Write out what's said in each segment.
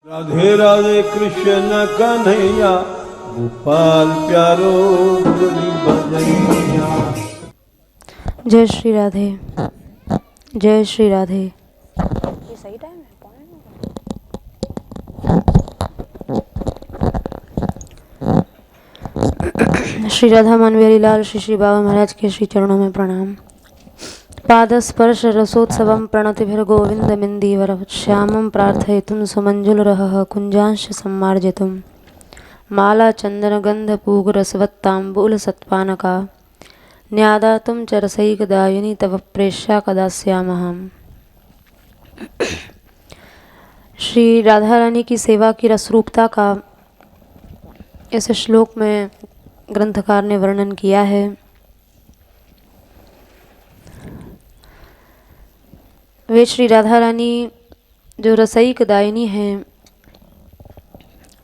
राधे राधे कृष्ण कन्हैया गोपाल प्यारो मुरली बजैया। जय श्री राधे, जय श्री राधे। ये सही टाइम है? श्री राधा मानवेरी लाल श्री श्री बाबा महाराज के श्री चरणों में प्रणाम। पादस्पर्श रसोत्सवं प्रणतिभिर्गोविन्दमिन्दीवर श्यामं प्रार्थयितुं सुमञ्जुलरहः कुञ्जांश सम्मार्जितुं माला चन्दनगन्धपूगरसवत्ताम्बूलसत्पानका न्यादातुं च रसैकदायिनी तव प्रेष्या कदा स्यामहम्। श्री राधा रानी की सेवा की रसरूपता का इस श्लोक में ग्रंथकार ने वर्णन किया है। वे श्री राधा रानी जो रसईक दायिनी हैं,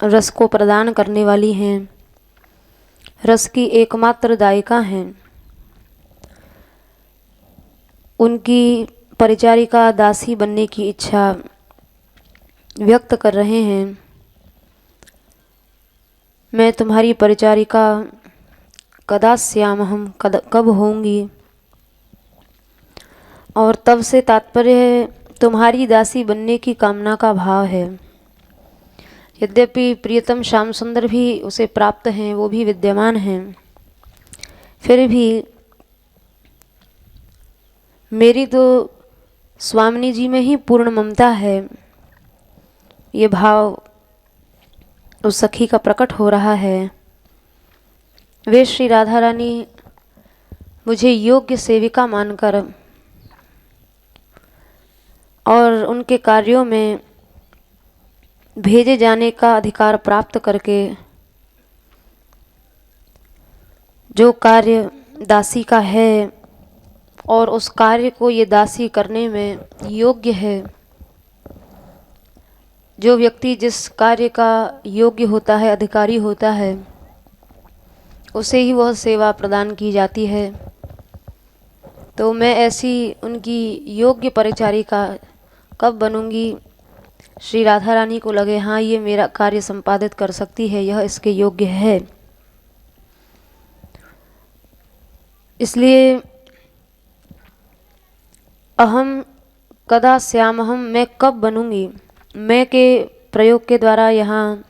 रस को प्रदान करने वाली हैं, रस की एकमात्र दायिका हैं। उनकी परिचारिका दासी बनने की इच्छा व्यक्त कर रहे हैं। मैं तुम्हारी परिचारिका कदा स्यामहम, कब होंगी। और तब से तात्पर्य तुम्हारी दासी बनने की कामना का भाव है। यद्यपि प्रियतम श्याम सुंदर भी उसे प्राप्त हैं, वो भी विद्यमान हैं, फिर भी मेरी तो स्वामिनी जी में ही पूर्ण ममता है, ये भाव उस सखी का प्रकट हो रहा है। वे श्री राधा रानी मुझे योग्य सेविका मानकर और उनके कार्यों में भेजे जाने का अधिकार प्राप्त करके जो कार्य दासी का है और उस कार्य को ये दासी करने में योग्य है, जो व्यक्ति जिस कार्य का योग्य होता है, अधिकारी होता है, उसे ही वह सेवा प्रदान की जाती है। तो मैं ऐसी उनकी योग्य परिचारिका कब बनूंगी? श्री राधा रानी को लगे हाँ, ये मेरा कार्य संपादित कर सकती है, यह इसके योग्य है, इसलिए अहम कदा स्यामहम, मैं कब बनूंगी। मैं के प्रयोग के द्वारा यहाँ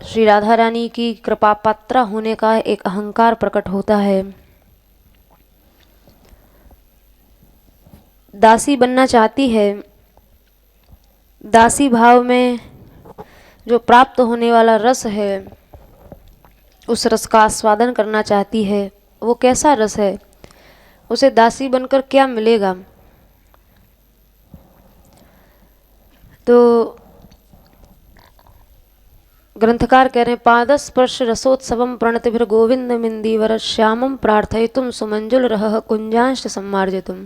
श्री राधा रानी की कृपा पात्र होने का एक अहंकार प्रकट होता है। दासी बनना चाहती है, दासी भाव में जो प्राप्त होने वाला रस है, उस रस का आस्वादन करना चाहती है। वो कैसा रस है, उसे दासी बनकर क्या मिलेगा। तो ग्रंथकार कह रहे हैं, पादस्पर्श रसोत्सवं प्रणतिभिर्गोविन्दमिन्दीवर श्यामं प्रार्थयितुं सुमञ्जुलरहः कुञ्जांश सम्मार्जितुम्।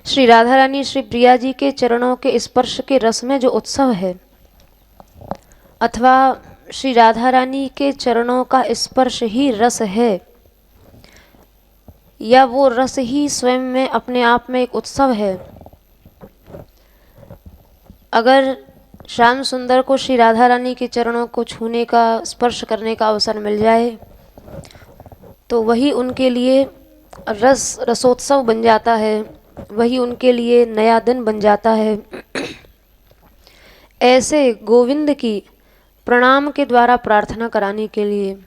श्री राधा रानी श्री प्रिया जी के चरणों के स्पर्श के रस में जो उत्सव है, अथवा श्री राधा रानी के चरणों का स्पर्श ही रस है, या वो रस ही स्वयं में अपने आप में एक उत्सव है। अगर श्याम सुंदर को श्री राधा रानी के चरणों को छूने का, स्पर्श करने का अवसर मिल जाए, तो वही उनके लिए रसोत्सव बन जाता है, वही उनके लिए नया दिन बन जाता है। ऐसे गोविंद की प्रणाम के द्वारा प्रार्थना कराने के लिए,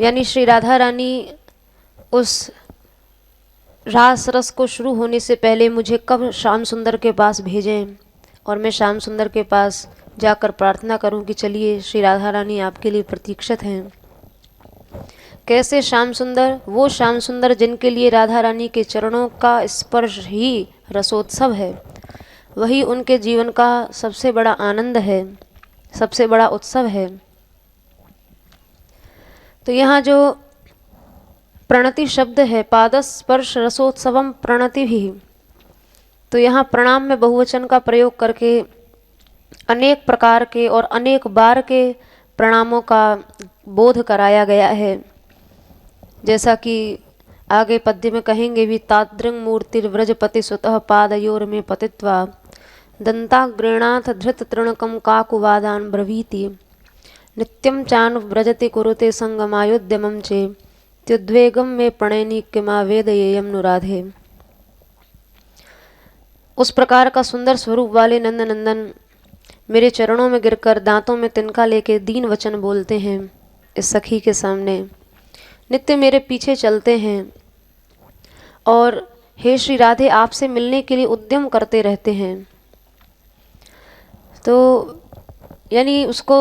यानी श्री राधा रानी उस रास रस को शुरू होने से पहले मुझे कब श्याम सुंदर के पास भेजें और मैं श्याम सुंदर के पास जाकर प्रार्थना करूं कि चलिए श्री राधा रानी आपके लिए प्रतीक्षित हैं। कैसे श्याम सुंदर? वो श्याम सुंदर जिनके लिए राधा रानी के चरणों का स्पर्श ही रसोत्सव है, वही उनके जीवन का सबसे बड़ा आनंद है, सबसे बड़ा उत्सव है। तो यहाँ जो प्रणति शब्द है, पादस्पर्श रसोत्सवम प्रणति भी, तो यहाँ प्रणाम में बहुवचन का प्रयोग करके अनेक प्रकार के और अनेक बार के प्रणामों का बोध कराया गया है। जैसा कि आगे पद्य में कहेंगे भी, तादृंग मूर्तिर्व्रजपति सुतः पादयोर में पतित्वा दंताग्रेणाथ धृत तृणकम काकुवादान ब्रवीति नित्यम चानुव्रजति कुरुते संगमायोद्यमं चे त्युद्वेगम में प्रणयनी किमा वेदयेयम नुराधे। उस प्रकार का सुंदर स्वरूप वाले नंदनंदन मेरे चरणों में गिरकर दांतों में तिनका लेके दीन वचन बोलते हैं इस सखी के सामने, नित्य मेरे पीछे चलते हैं और हे श्री राधे आपसे मिलने के लिए उद्यम करते रहते हैं। तो यानी उसको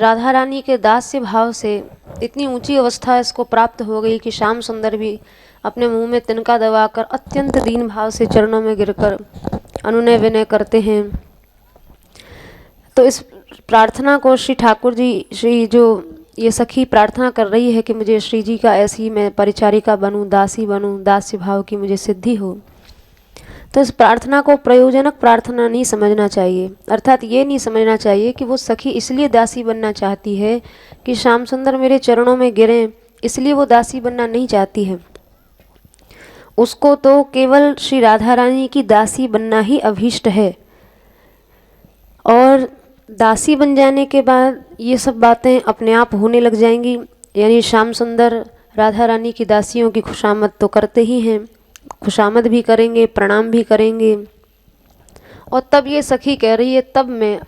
राधा रानी के दास्य भाव से इतनी ऊंची अवस्था इसको प्राप्त हो गई कि श्याम सुंदर भी अपने मुंह में तिनका दबाकर अत्यंत दीन भाव से चरणों में गिरकर अनुनय विनय करते हैं। तो इस प्रार्थना को श्री ठाकुर जी, श्री जो ये सखी प्रार्थना कर रही है कि मुझे श्री जी का ऐसी मैं परिचारिका बनूं, दासी बनूं, दास्य भाव की मुझे सिद्धि हो, तो इस प्रार्थना को प्रयोजनक प्रार्थना नहीं समझना चाहिए। अर्थात ये नहीं समझना चाहिए कि वो सखी इसलिए दासी बनना चाहती है कि श्याम सुंदर मेरे चरणों में गिरें, इसलिए वो दासी बनना नहीं चाहती है। उसको तो केवल श्री राधा रानी की दासी बनना ही अभीष्ट है, और दासी बन जाने के बाद ये सब बातें अपने आप होने लग जाएंगी। यानी श्याम सुंदर राधा रानी की दासियों की खुशामद तो करते ही हैं, खुशामद भी करेंगे, प्रणाम भी करेंगे। और तब ये सखी कह रही है, तब मैं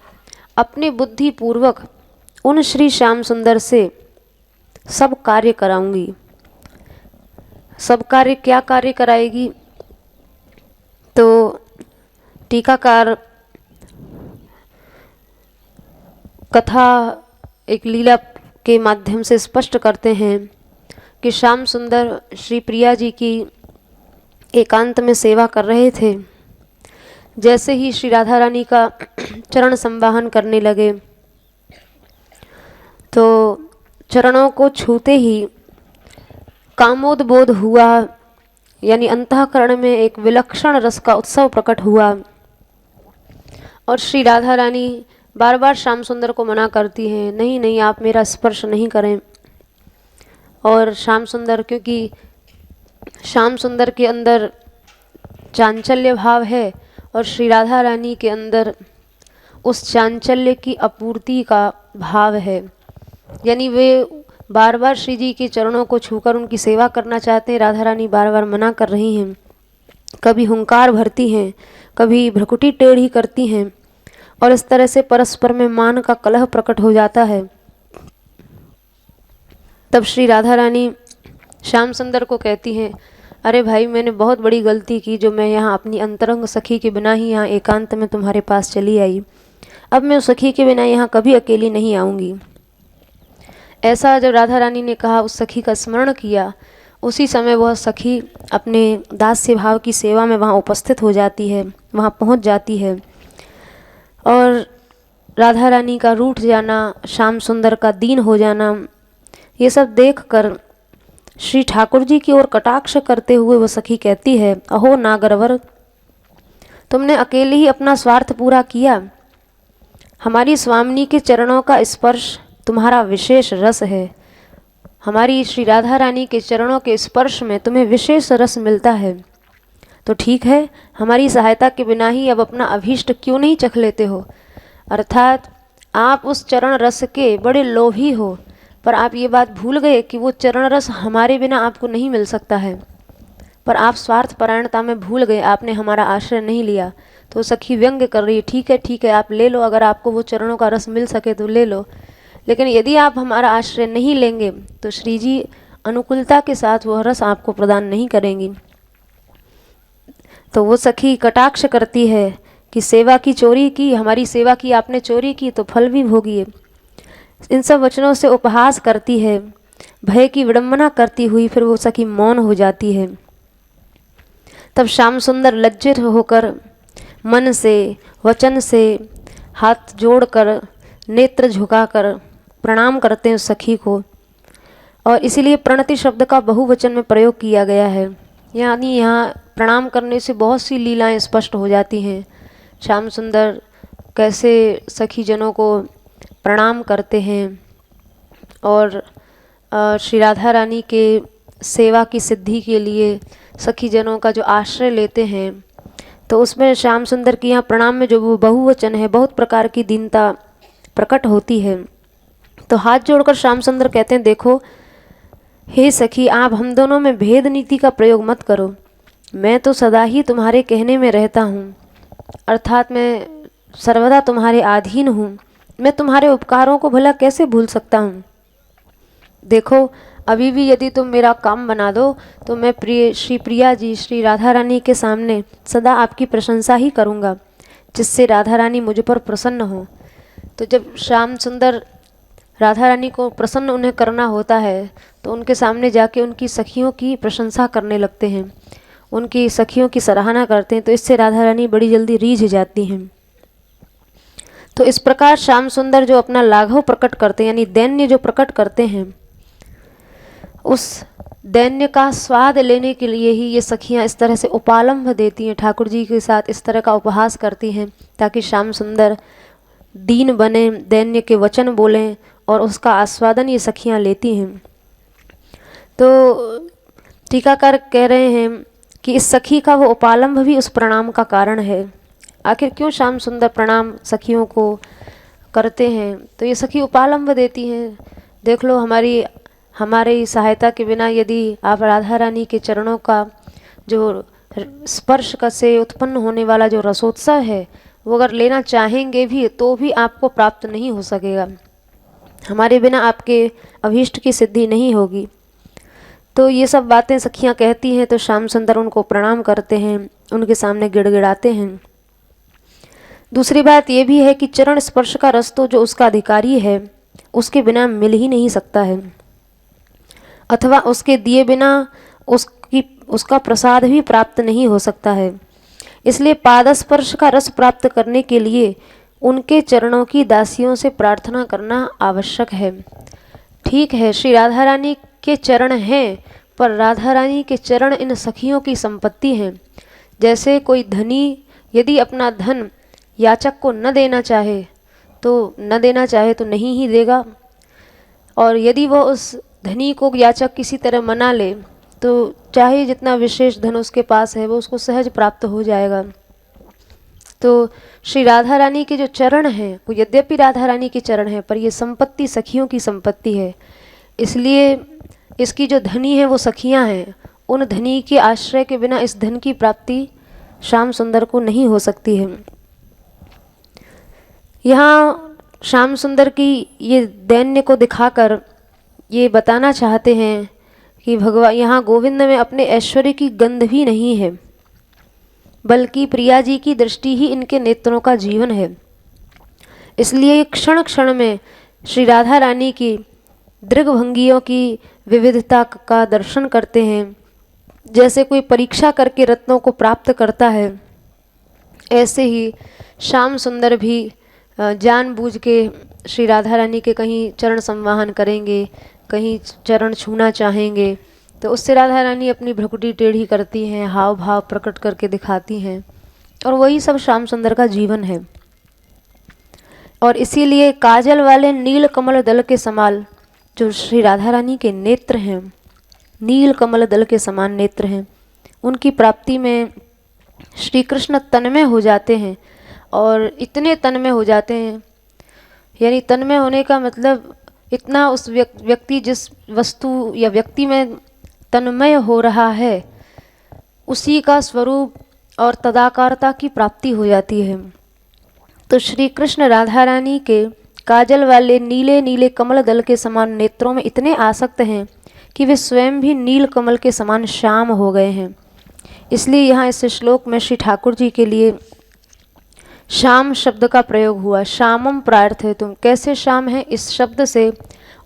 अपने बुद्धि पूर्वक उन श्री श्याम सुंदर से सब कार्य कराऊंगी। सब कार्य, क्या कार्य कराएगी? तो टीकाकार कथा एक लीला के माध्यम से स्पष्ट करते हैं कि श्याम सुंदर श्री प्रिया जी की एकांत में सेवा कर रहे थे। जैसे ही श्री राधा रानी का चरण संवाहन करने लगे तो चरणों को छूते ही कामोद्बोध हुआ, यानी अंतःकरण में एक विलक्षण रस का उत्सव प्रकट हुआ। और श्री राधा रानी बार बार श्याम सुंदर को मना करती हैं, नहीं नहीं आप मेरा स्पर्श नहीं करें। और श्याम सुंदर, क्योंकि श्याम सुंदर के अंदर चांचल्य भाव है और श्री राधा रानी के अंदर उस चांचल्य की आपूर्ति का भाव है, यानी वे बार बार श्री जी के चरणों को छूकर उनकी सेवा करना चाहते हैं। राधा रानी बार बार मना कर रही हैं, कभी हुंकार भरती हैं, कभी भ्रकुटी टेढ़ी करती हैं, और इस तरह से परस्पर में मान का कलह प्रकट हो जाता है। तब श्री राधा रानी श्याम सुंदर को कहती हैं, अरे भाई मैंने बहुत बड़ी गलती की जो मैं यहाँ अपनी अंतरंग सखी के बिना ही यहाँ एकांत में तुम्हारे पास चली आई। अब मैं उस सखी के बिना यहाँ कभी अकेली नहीं आऊँगी। ऐसा जब राधा रानी ने कहा, उस सखी का स्मरण किया, उसी समय वह सखी अपने दास्य भाव की सेवा में वहाँ उपस्थित हो जाती है, वहाँ पहुँच जाती है। और राधा रानी का रूठ जाना, श्याम सुंदर का दीन हो जाना, ये सब देखकर श्री ठाकुर जी की ओर कटाक्ष करते हुए वह सखी कहती है, अहो नागरवर, तुमने अकेले ही अपना स्वार्थ पूरा किया। हमारी स्वामिनी के चरणों का स्पर्श तुम्हारा विशेष रस है। हमारी श्री राधा रानी के चरणों के स्पर्श में तुम्हें विशेष रस मिलता है। तो ठीक है, हमारी सहायता के बिना ही अब अपना अभीष्ट क्यों नहीं चख लेते हो? अर्थात आप उस चरण रस के बड़े लोभी हो, पर आप ये बात भूल गए कि वो चरण रस हमारे बिना आपको नहीं मिल सकता है। पर आप स्वार्थ परायणता में भूल गए, आपने हमारा आश्रय नहीं लिया। तो सखी व्यंग्य कर रही है, ठीक है ठीक है, आप ले लो, अगर आपको वो चरणों का रस मिल सके तो ले लो, लेकिन यदि आप हमारा आश्रय नहीं लेंगे तो श्री जी अनुकूलता के साथ वह रस आपको प्रदान नहीं करेंगी। तो वो सखी कटाक्ष करती है कि सेवा की चोरी की, हमारी सेवा की आपने चोरी की तो फल भी भोगिए। इन सब वचनों से उपहास करती है, भय की विडंबना करती हुई फिर वो सखी मौन हो जाती है। तब श्याम सुंदर लज्जित होकर मन से, वचन से हाथ जोड़कर, नेत्र झुकाकर प्रणाम करते हैं उस सखी को। और इसीलिए प्रणति शब्द का बहुवचन में प्रयोग किया गया है, यानी यहाँ प्रणाम करने से बहुत सी लीलाएं स्पष्ट हो जाती हैं। श्याम सुंदर कैसे सखी जनों को प्रणाम करते हैं और श्री राधा रानी के सेवा की सिद्धि के लिए सखी जनों का जो आश्रय लेते हैं, तो उसमें श्याम सुंदर की यहाँ प्रणाम में जो वो बहुवचन है, बहुत प्रकार की दीनता प्रकट होती है। तो हाथ जोड़कर श्याम सुंदर कहते हैं, देखो हे सखी, आप हम दोनों में भेद नीति का प्रयोग मत करो। मैं तो सदा ही तुम्हारे कहने में रहता हूँ, अर्थात मैं सर्वदा तुम्हारे अधीन हूँ। मैं तुम्हारे उपकारों को भला कैसे भूल सकता हूँ। देखो अभी भी यदि तुम मेरा काम बना दो तो मैं श्री प्रिया जी, श्री राधा रानी के सामने सदा आपकी प्रशंसा ही करूँगा, जिससे राधा रानी मुझ पर प्रसन्न हो। तो जब श्याम सुंदर राधा रानी को प्रसन्न उन्हें करना होता है तो उनके सामने जाके उनकी सखियों की प्रशंसा करने लगते हैं, उनकी सखियों की सराहना करते हैं। तो इससे राधा रानी बड़ी जल्दी रीझ जाती हैं। तो इस प्रकार श्याम सुंदर जो अपना लाघव प्रकट करते हैं, यानी दैन्य जो प्रकट करते हैं, उस दैन्य का स्वाद लेने के लिए ही ये सखियां इस तरह से उपालंभ देती हैं, ठाकुर जी के साथ इस तरह का उपहास करती हैं, ताकि श्याम सुंदर दीन बने, दैन्य के वचन बोलें और उसका आस्वादन ये सखियां लेती हैं। तो टीकाकार कह रहे हैं कि इस सखी का वो उपालंभ भी उस प्रणाम का कारण है। आखिर क्यों श्याम सुंदर प्रणाम सखियों को करते हैं, तो ये सखी उपालंभ देती हैं। देख लो हमारी सहायता के बिना यदि आप राधा रानी के चरणों का जो स्पर्श का से उत्पन्न होने वाला जो रसोत्सव है, वो अगर लेना चाहेंगे भी तो भी आपको प्राप्त नहीं हो सकेगा। हमारे बिना आपके अभीष्ट की सिद्धि नहीं होगी। तो ये सब बातें सखियां कहती हैं, तो श्याम सुंदर उनको प्रणाम करते हैं, उनके सामने गिड़गिड़ाते हैं। दूसरी बात ये भी है कि चरण स्पर्श का रस तो जो उसका अधिकारी है उसके बिना मिल ही नहीं सकता है, अथवा उसके दिए बिना उसका प्रसाद भी प्राप्त नहीं हो सकता है। इसलिए पादस्पर्श का रस प्राप्त करने के लिए उनके चरणों की दासियों से प्रार्थना करना आवश्यक है। ठीक है, श्री राधा रानी के चरण हैं, पर राधा रानी के चरण इन सखियों की संपत्ति हैं। जैसे कोई धनी यदि अपना धन याचक को न देना चाहे तो नहीं ही देगा, और यदि वह उस धनी को याचक किसी तरह मना ले तो चाहे जितना विशेष धन उसके पास है वो उसको सहज प्राप्त हो जाएगा। तो श्री राधा रानी के जो चरण हैं, वो यद्यपि राधा रानी के चरण हैं, पर ये संपत्ति सखियों की संपत्ति है। इसलिए इसकी जो धनी है वो सखियां हैं। उन धनी के आश्रय के बिना इस धन की प्राप्ति श्याम सुंदर को नहीं हो सकती है। यहाँ श्याम सुंदर की ये दैन्य को दिखाकर ये बताना चाहते हैं कि भगवान यहाँ गोविंद में अपने ऐश्वर्य की गंध भी नहीं है, बल्कि प्रिया जी की दृष्टि ही इनके नेत्रों का जीवन है। इसलिए क्षण क्षण में श्री राधा रानी की दृग्भंगियों की विविधता का दर्शन करते हैं। जैसे कोई परीक्षा करके रत्नों को प्राप्त करता है, ऐसे ही श्याम सुंदर भी जानबूझ के श्री राधा रानी के कहीं चरण संवाहन करेंगे, कहीं चरण छूना चाहेंगे, तो उससे राधा रानी अपनी भ्रुकुटी टेढ़ी करती हैं, हाव भाव प्रकट करके दिखाती हैं, और वही सब श्याम सुंदर का जीवन है। और इसीलिए काजल वाले नील कमल दल के समान जो श्री राधा रानी के नेत्र हैं, नील कमल दल के समान नेत्र हैं, उनकी प्राप्ति में श्री कृष्ण तन्मय हो जाते हैं। और इतने तन्मय हो जाते हैं, यानी तन्मय होने का मतलब इतना उस व्यक्ति जिस वस्तु या व्यक्ति में तन्मय हो रहा है उसी का स्वरूप और तदाकारता की प्राप्ति हो जाती है। तो श्री कृष्ण राधा रानी के काजल वाले नीले नीले कमल दल के समान नेत्रों में इतने आसक्त हैं कि वे स्वयं भी नील कमल के समान श्याम हो गए हैं। इसलिए यहाँ इस श्लोक में श्री ठाकुर जी के लिए श्याम शब्द का प्रयोग हुआ। श्यामम प्रार्थे तुम, कैसे श्याम हैं, इस शब्द से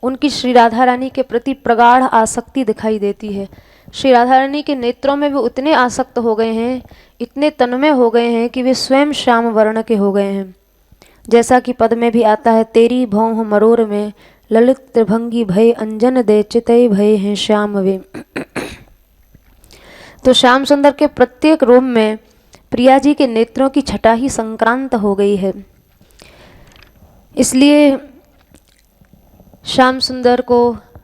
उनकी श्री राधा रानी के प्रति प्रगाढ़ आसक्ति दिखाई देती है। श्री राधा रानी के नेत्रों में वे उतने आसक्त हो गए हैं, इतने तन्मय हो गए हैं कि वे स्वयं श्याम वर्ण के हो गए हैं। जैसा कि पद में भी आता है, तेरी भौह मरोर में ललित त्रिभंगी भय अंजन दे चितई भय हैं श्याम वे। तो श्याम सुंदर के प्रत्येक रोम में प्रिया जी के नेत्रों की छटा ही संक्रांत हो गई है। इसलिए श्याम सुंदर को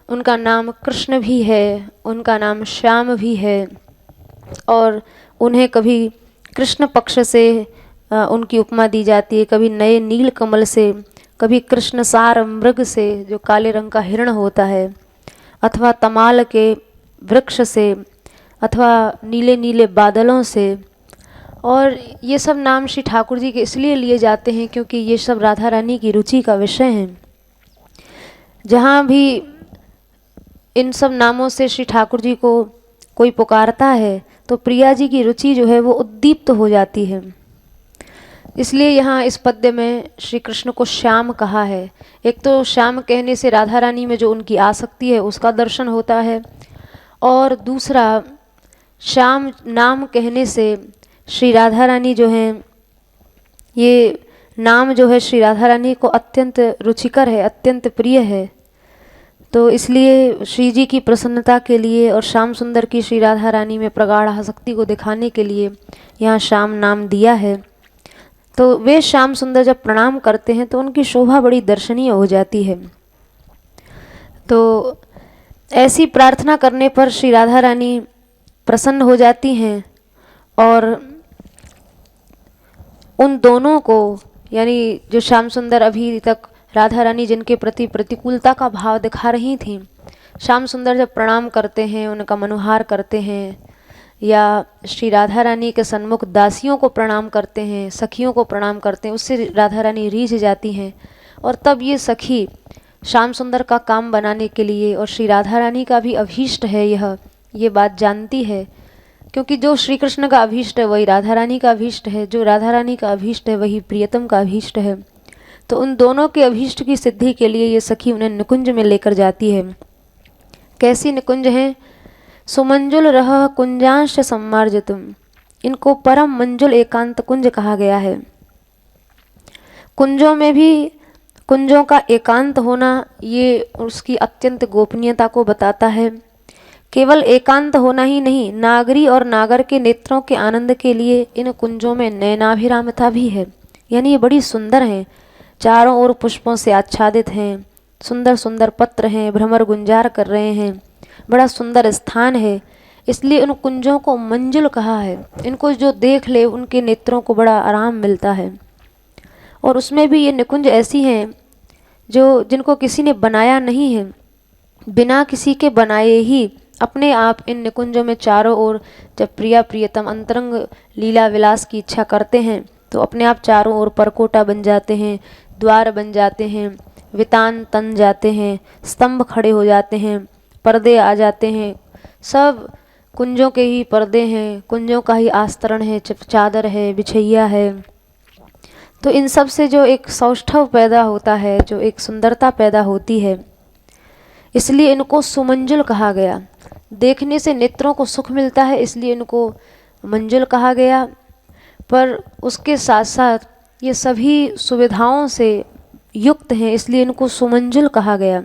उनका नाम कृष्ण भी है, उनका नाम श्याम भी है, और उन्हें कभी कृष्ण पक्ष से उनकी उपमा दी जाती है, कभी नए नील कमल से, कभी कृष्ण सार मृग से जो काले रंग का हिरण होता है, अथवा तमाल के वृक्ष से, अथवा नीले नीले बादलों से। और ये सब नाम श्री ठाकुर जी के इसलिए लिए जाते हैं क्योंकि ये सब राधा रानी की रुचि का विषय हैं। जहाँ भी इन सब नामों से श्री ठाकुर जी को कोई पुकारता है तो प्रिया जी की रुचि जो है वो उद्दीप्त हो जाती है। इसलिए यहाँ इस पद्य में श्री कृष्ण को श्याम कहा है। एक तो श्याम कहने से राधा रानी में जो उनकी आसक्ति है उसका दर्शन होता है, और दूसरा श्याम नाम कहने से श्री राधा रानी जो हैं, ये नाम जो है श्री राधा रानी को अत्यंत रुचिकर है, अत्यंत प्रिय है। तो इसलिए श्री जी की प्रसन्नता के लिए और श्याम सुंदर की श्री राधा रानी में प्रगाढ़ आसक्ति को दिखाने के लिए यहाँ श्याम नाम दिया है। तो वे श्याम सुंदर जब प्रणाम करते हैं तो उनकी शोभा बड़ी दर्शनीय हो जाती है। तो ऐसी प्रार्थना करने पर श्री राधा रानी प्रसन्न हो जाती हैं और उन दोनों को, यानी जो श्याम सुंदर अभी तक राधा रानी जिनके प्रति प्रतिकूलता का भाव दिखा रही थीं, श्याम सुंदर जब प्रणाम करते हैं, उनका मनोहार करते हैं, या श्री राधा रानी के सन्मुख दासियों को प्रणाम करते हैं, सखियों को प्रणाम करते हैं, उससे राधा रानी रीझ जाती हैं। और तब ये सखी श्याम सुंदर का काम बनाने के लिए, और श्री राधा रानी का भी अभीष्ट है ये बात जानती है, क्योंकि जो श्री कृष्ण का अभीष्ट है वही राधा रानी का अभीष्ट है, जो राधा रानी का अभीष्ट है वही प्रियतम का अभीष्ट है। तो उन दोनों के अभीष्ट की सिद्धि के लिए ये सखी उन्हें निकुंज में लेकर जाती है। कैसी निकुंज हैं? सुमंजुल रह कुंजांश सम्मार्जितुम, इनको परम मंजुल एकांत कुंज कहा गया है। कुंजों में भी कुंजों का एकांत होना ये उसकी अत्यंत गोपनीयता को बताता है। केवल एकांत होना ही नहीं, नागरी और नागर के नेत्रों के आनंद के लिए इन कुंजों में नयनाभिरामता भी है। यानी ये बड़ी सुंदर हैं, चारों ओर पुष्पों से आच्छादित हैं, सुंदर सुंदर पत्र हैं, भ्रमर गुंजार कर रहे हैं, बड़ा सुंदर स्थान है, इसलिए उन कुंजों को मंजुल कहा है। इनको जो देख ले उनके नेत्रों को बड़ा आराम मिलता है। और उसमें भी ये निकुंज ऐसी हैं जो जिनको किसी ने बनाया नहीं है, बिना किसी के बनाए ही अपने आप इन निकुंजों में चारों ओर जब प्रिया प्रियतम अंतरंग लीला विलास की इच्छा करते हैं तो अपने आप चारों ओर परकोटा बन जाते हैं, द्वार बन जाते हैं, वितान तन जाते हैं, स्तंभ खड़े हो जाते हैं, पर्दे आ जाते हैं, सब कुंजों के ही पर्दे हैं, कुंजों का ही आस्तरण है, चादर है, बिछैया है। तो इन सब से जो एक सौष्ठव पैदा होता है, जो एक सुंदरता पैदा होती है, इसलिए इनको सुमंजुल कहा गया। देखने से नेत्रों को सुख मिलता है इसलिए इनको मंजुल कहा गया, पर उसके साथ साथ ये सभी सुविधाओं से युक्त हैं इसलिए इनको सुमंजुल कहा गया।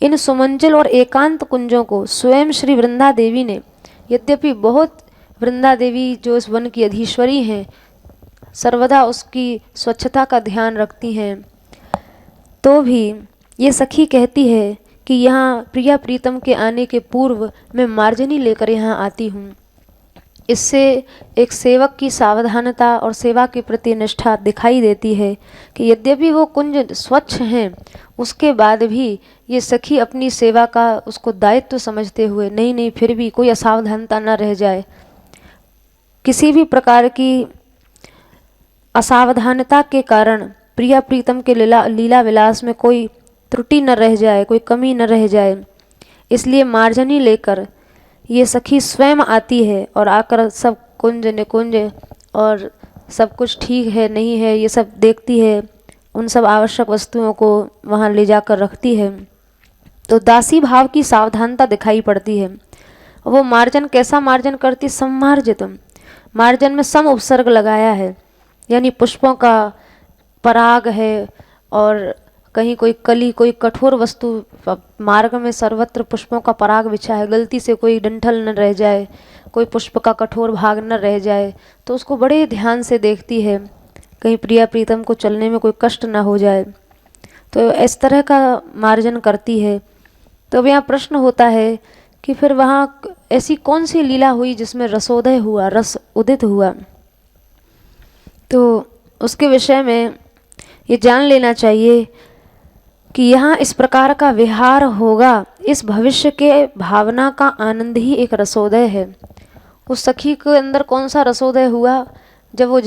इन सुमंजुल और एकांत कुंजों को स्वयं श्री वृंदा देवी ने, यद्यपि बहुत वृंदा देवी जो इस वन की अधीश्वरी हैं, सर्वदा उसकी स्वच्छता का ध्यान रखती हैं, तो भी ये सखी कहती है कि यहाँ प्रिया प्रीतम के आने के पूर्व मैं मार्जनी लेकर यहाँ आती हूँ। इससे एक सेवक की सावधानता और सेवा के प्रति निष्ठा दिखाई देती है कि यद्यपि वो कुंज स्वच्छ हैं उसके बाद भी ये सखी अपनी सेवा का उसको दायित्व समझते हुए नहीं फिर भी कोई असावधानता न रह जाए, किसी भी प्रकार की असावधानता के कारण प्रिया प्रीतम के लीला विलास में कोई त्रुटि न रह जाए, कोई कमी न रह जाए, इसलिए मार्जनी लेकर ये सखी स्वयं आती है और आकर सब कुंज निकुंज और सब कुछ ठीक है नहीं है ये सब देखती है, उन सब आवश्यक वस्तुओं को वहाँ ले जाकर रखती है। तो दासी भाव की सावधानता दिखाई पड़ती है। वो मार्जन कैसा मार्जन करती? सम्मार्जितम, मार्जन में सम उपसर्ग लगाया है, यानी पुष्पों का पराग है और कहीं कोई कली, कोई कठोर वस्तु, मार्ग में सर्वत्र पुष्पों का पराग बिछा है, गलती से कोई डंठल न रह जाए, कोई पुष्प का कठोर भाग न रह जाए, तो उसको बड़े ध्यान से देखती है, कहीं प्रिया प्रीतम को चलने में कोई कष्ट न हो जाए। तो इस तरह का मार्जन करती है। तो अब यहाँ प्रश्न होता है कि फिर वहाँ ऐसी कौन सी लीला हुई जिसमें रसोदय हुआ, रस उदित हुआ। तो उसके विषय में ये जान लेना चाहिए कि यहाँ इस प्रकार का विहार होगा, इस भविष्य के भावना का आनंद ही एक रसोदय है। उस सखी के अंदर कौन सा रसोदय हुआ? जब वो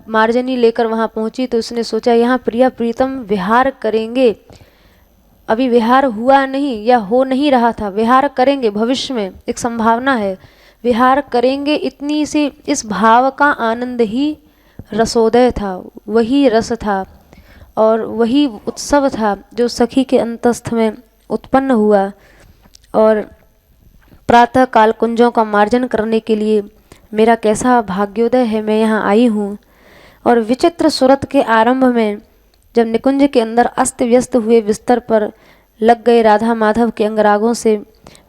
मार्जनी लेकर वहाँ पहुँची तो उसने सोचा यहाँ प्रिया प्रीतम विहार करेंगे। अभी विहार हुआ नहीं या हो नहीं रहा था, विहार करेंगे, भविष्य में एक संभावना है, विहार करेंगे, इतनी सी इस भाव का आनंद ही रसोदय था, वही रस था और वही उत्सव था जो सखी के अंतस्थ में उत्पन्न हुआ। और प्रातः काल कुंजों का मार्जन करने के लिए मेरा कैसा भाग्योदय है, मैं यहाँ आई हूँ। और विचित्र सुरत के आरंभ में जब निकुंज के अंदर अस्त व्यस्त हुए बिस्तर पर लग गए राधा माधव के अंगरागों से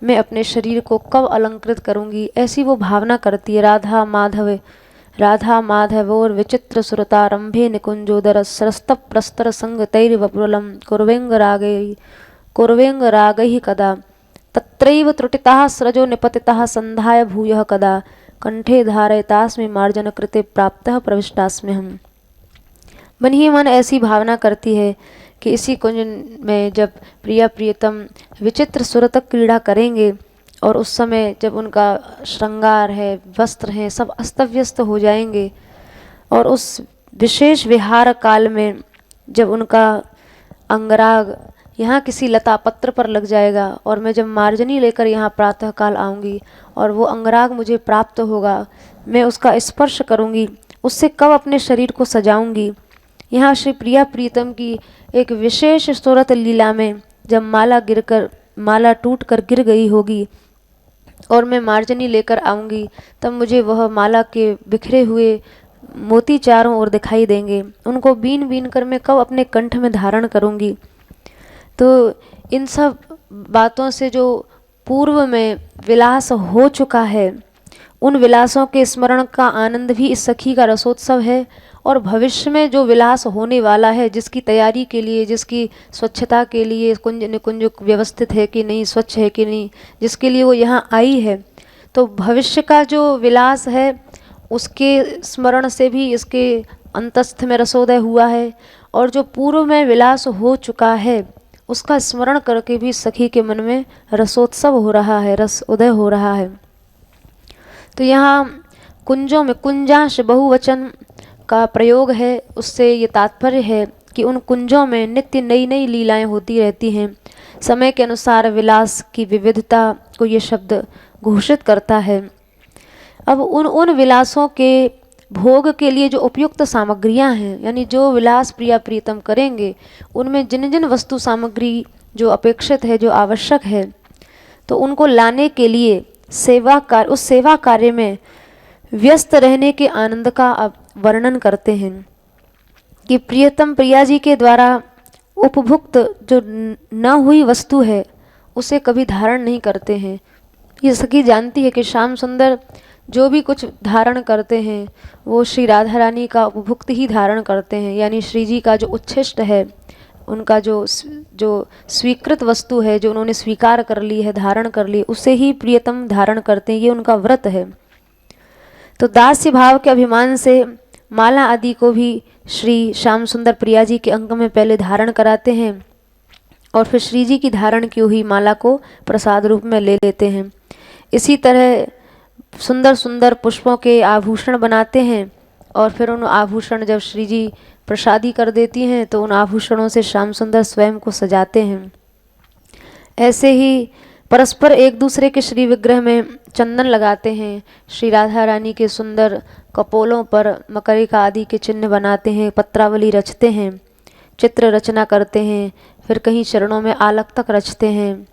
मैं अपने शरीर को कब अलंकृत करूँगी, ऐसी वो भावना करती है। राधा माधवोर विचित्र सुरतारंभे निकुंजोदर सरस्तप प्रस्तर संग तैर्वपुरलम कुर्वेंग रागैः कदा तत्रैव त्रुटिताः स्रजो निपतिताः संधाय भूयः कदा कंठे धारयतास्मि मार्जन कृते प्राप्तः प्रविष्टास्म्यहम्। मन ही मन ऐसी भावना करती है कि इसी कुंज में जब प्रिया प्रियतम विचित्र सुरतक क्रीड़ा करेंगे और उस समय जब उनका श्रृंगार है, वस्त्र हैं, सब अस्तव्यस्त हो जाएंगे और उस विशेष विहार काल में जब उनका अंगराग यहाँ किसी लता पत्र पर लग जाएगा और मैं जब मार्जनी लेकर यहाँ प्रातःकाल आऊँगी और वो अंगराग मुझे प्राप्त होगा, मैं उसका स्पर्श करूँगी, उससे कब अपने शरीर को सजाऊँगी। यहाँ श्री प्रिया प्रीतम की एक विशेष सूरत लीला में जब माला टूट कर गिर गई होगी और मैं मार्जनी लेकर आऊँगी, तब मुझे वह माला के बिखरे हुए मोती चारों ओर दिखाई देंगे। उनको बीन बीन कर मैं कब अपने कंठ में धारण करूँगी। तो इन सब बातों से जो पूर्व में विलास हो चुका है, उन विलासों के स्मरण का आनंद भी इस सखी का रसोत्सव है। और भविष्य में जो विलास होने वाला है, जिसकी तैयारी के लिए, जिसकी स्वच्छता के लिए कुंज निकुंज व्यवस्थित है कि नहीं, स्वच्छ है कि नहीं, जिसके लिए वो यहाँ आई है, तो भविष्य का जो विलास है उसके स्मरण से भी इसके अंतस्थ में रसोदय हुआ है। और जो पूर्व में विलास हो चुका है उसका स्मरण करके भी सखी के मन में रसोत्सव हो रहा है, रस उदय हो रहा है। तो यहाँ कुंजों में कुंजांश बहुवचन का प्रयोग है, उससे ये तात्पर्य है कि उन कुंजों में नित्य नई नई लीलाएं होती रहती हैं। समय के अनुसार विलास की विविधता को ये शब्द घोषित करता है। अब उन विलासों के भोग के लिए जो उपयुक्त सामग्रियां हैं, यानी जो विलास प्रिया प्रीतम करेंगे, उनमें जिन जिन वस्तु सामग्री जो अपेक्षित है, जो आवश्यक है, तो उनको लाने के लिए उस सेवा कार्य में व्यस्त रहने के आनंद का अब वर्णन करते हैं कि प्रियतम प्रिया जी के द्वारा उपभुक्त जो न हुई वस्तु है उसे कभी धारण नहीं करते हैं। ये सखी जानती है कि श्याम सुंदर जो भी कुछ धारण करते हैं वो श्री राधा रानी का उपभुक्त ही धारण करते हैं, यानी श्री जी का जो उच्छिष्ट है, उनका जो स्वीकृत वस्तु है, जो उन्होंने स्वीकार कर ली है, धारण कर ली, उसे ही प्रियतम धारण करते हैं, ये उनका व्रत है। तो दास्य भाव के अभिमान से माला आदि को भी श्री श्याम सुंदर प्रिया जी के अंग में पहले धारण कराते हैं और फिर श्री जी की धारण की हुई माला को प्रसाद रूप में ले लेते हैं। इसी तरह सुंदर सुंदर पुष्पों के आभूषण बनाते हैं और फिर उन आभूषण जब श्री जी प्रसादी कर देती हैं तो उन आभूषणों से श्याम सुंदर स्वयं को सजाते हैं। ऐसे ही परस्पर एक दूसरे के श्री विग्रह में चंदन लगाते हैं, श्री राधा रानी के सुंदर कपोलों पर मकरिका आदि के चिन्ह बनाते हैं, पत्रावली रचते हैं, चित्र रचना करते हैं, फिर कहीं चरणों में आलक तक रचते हैं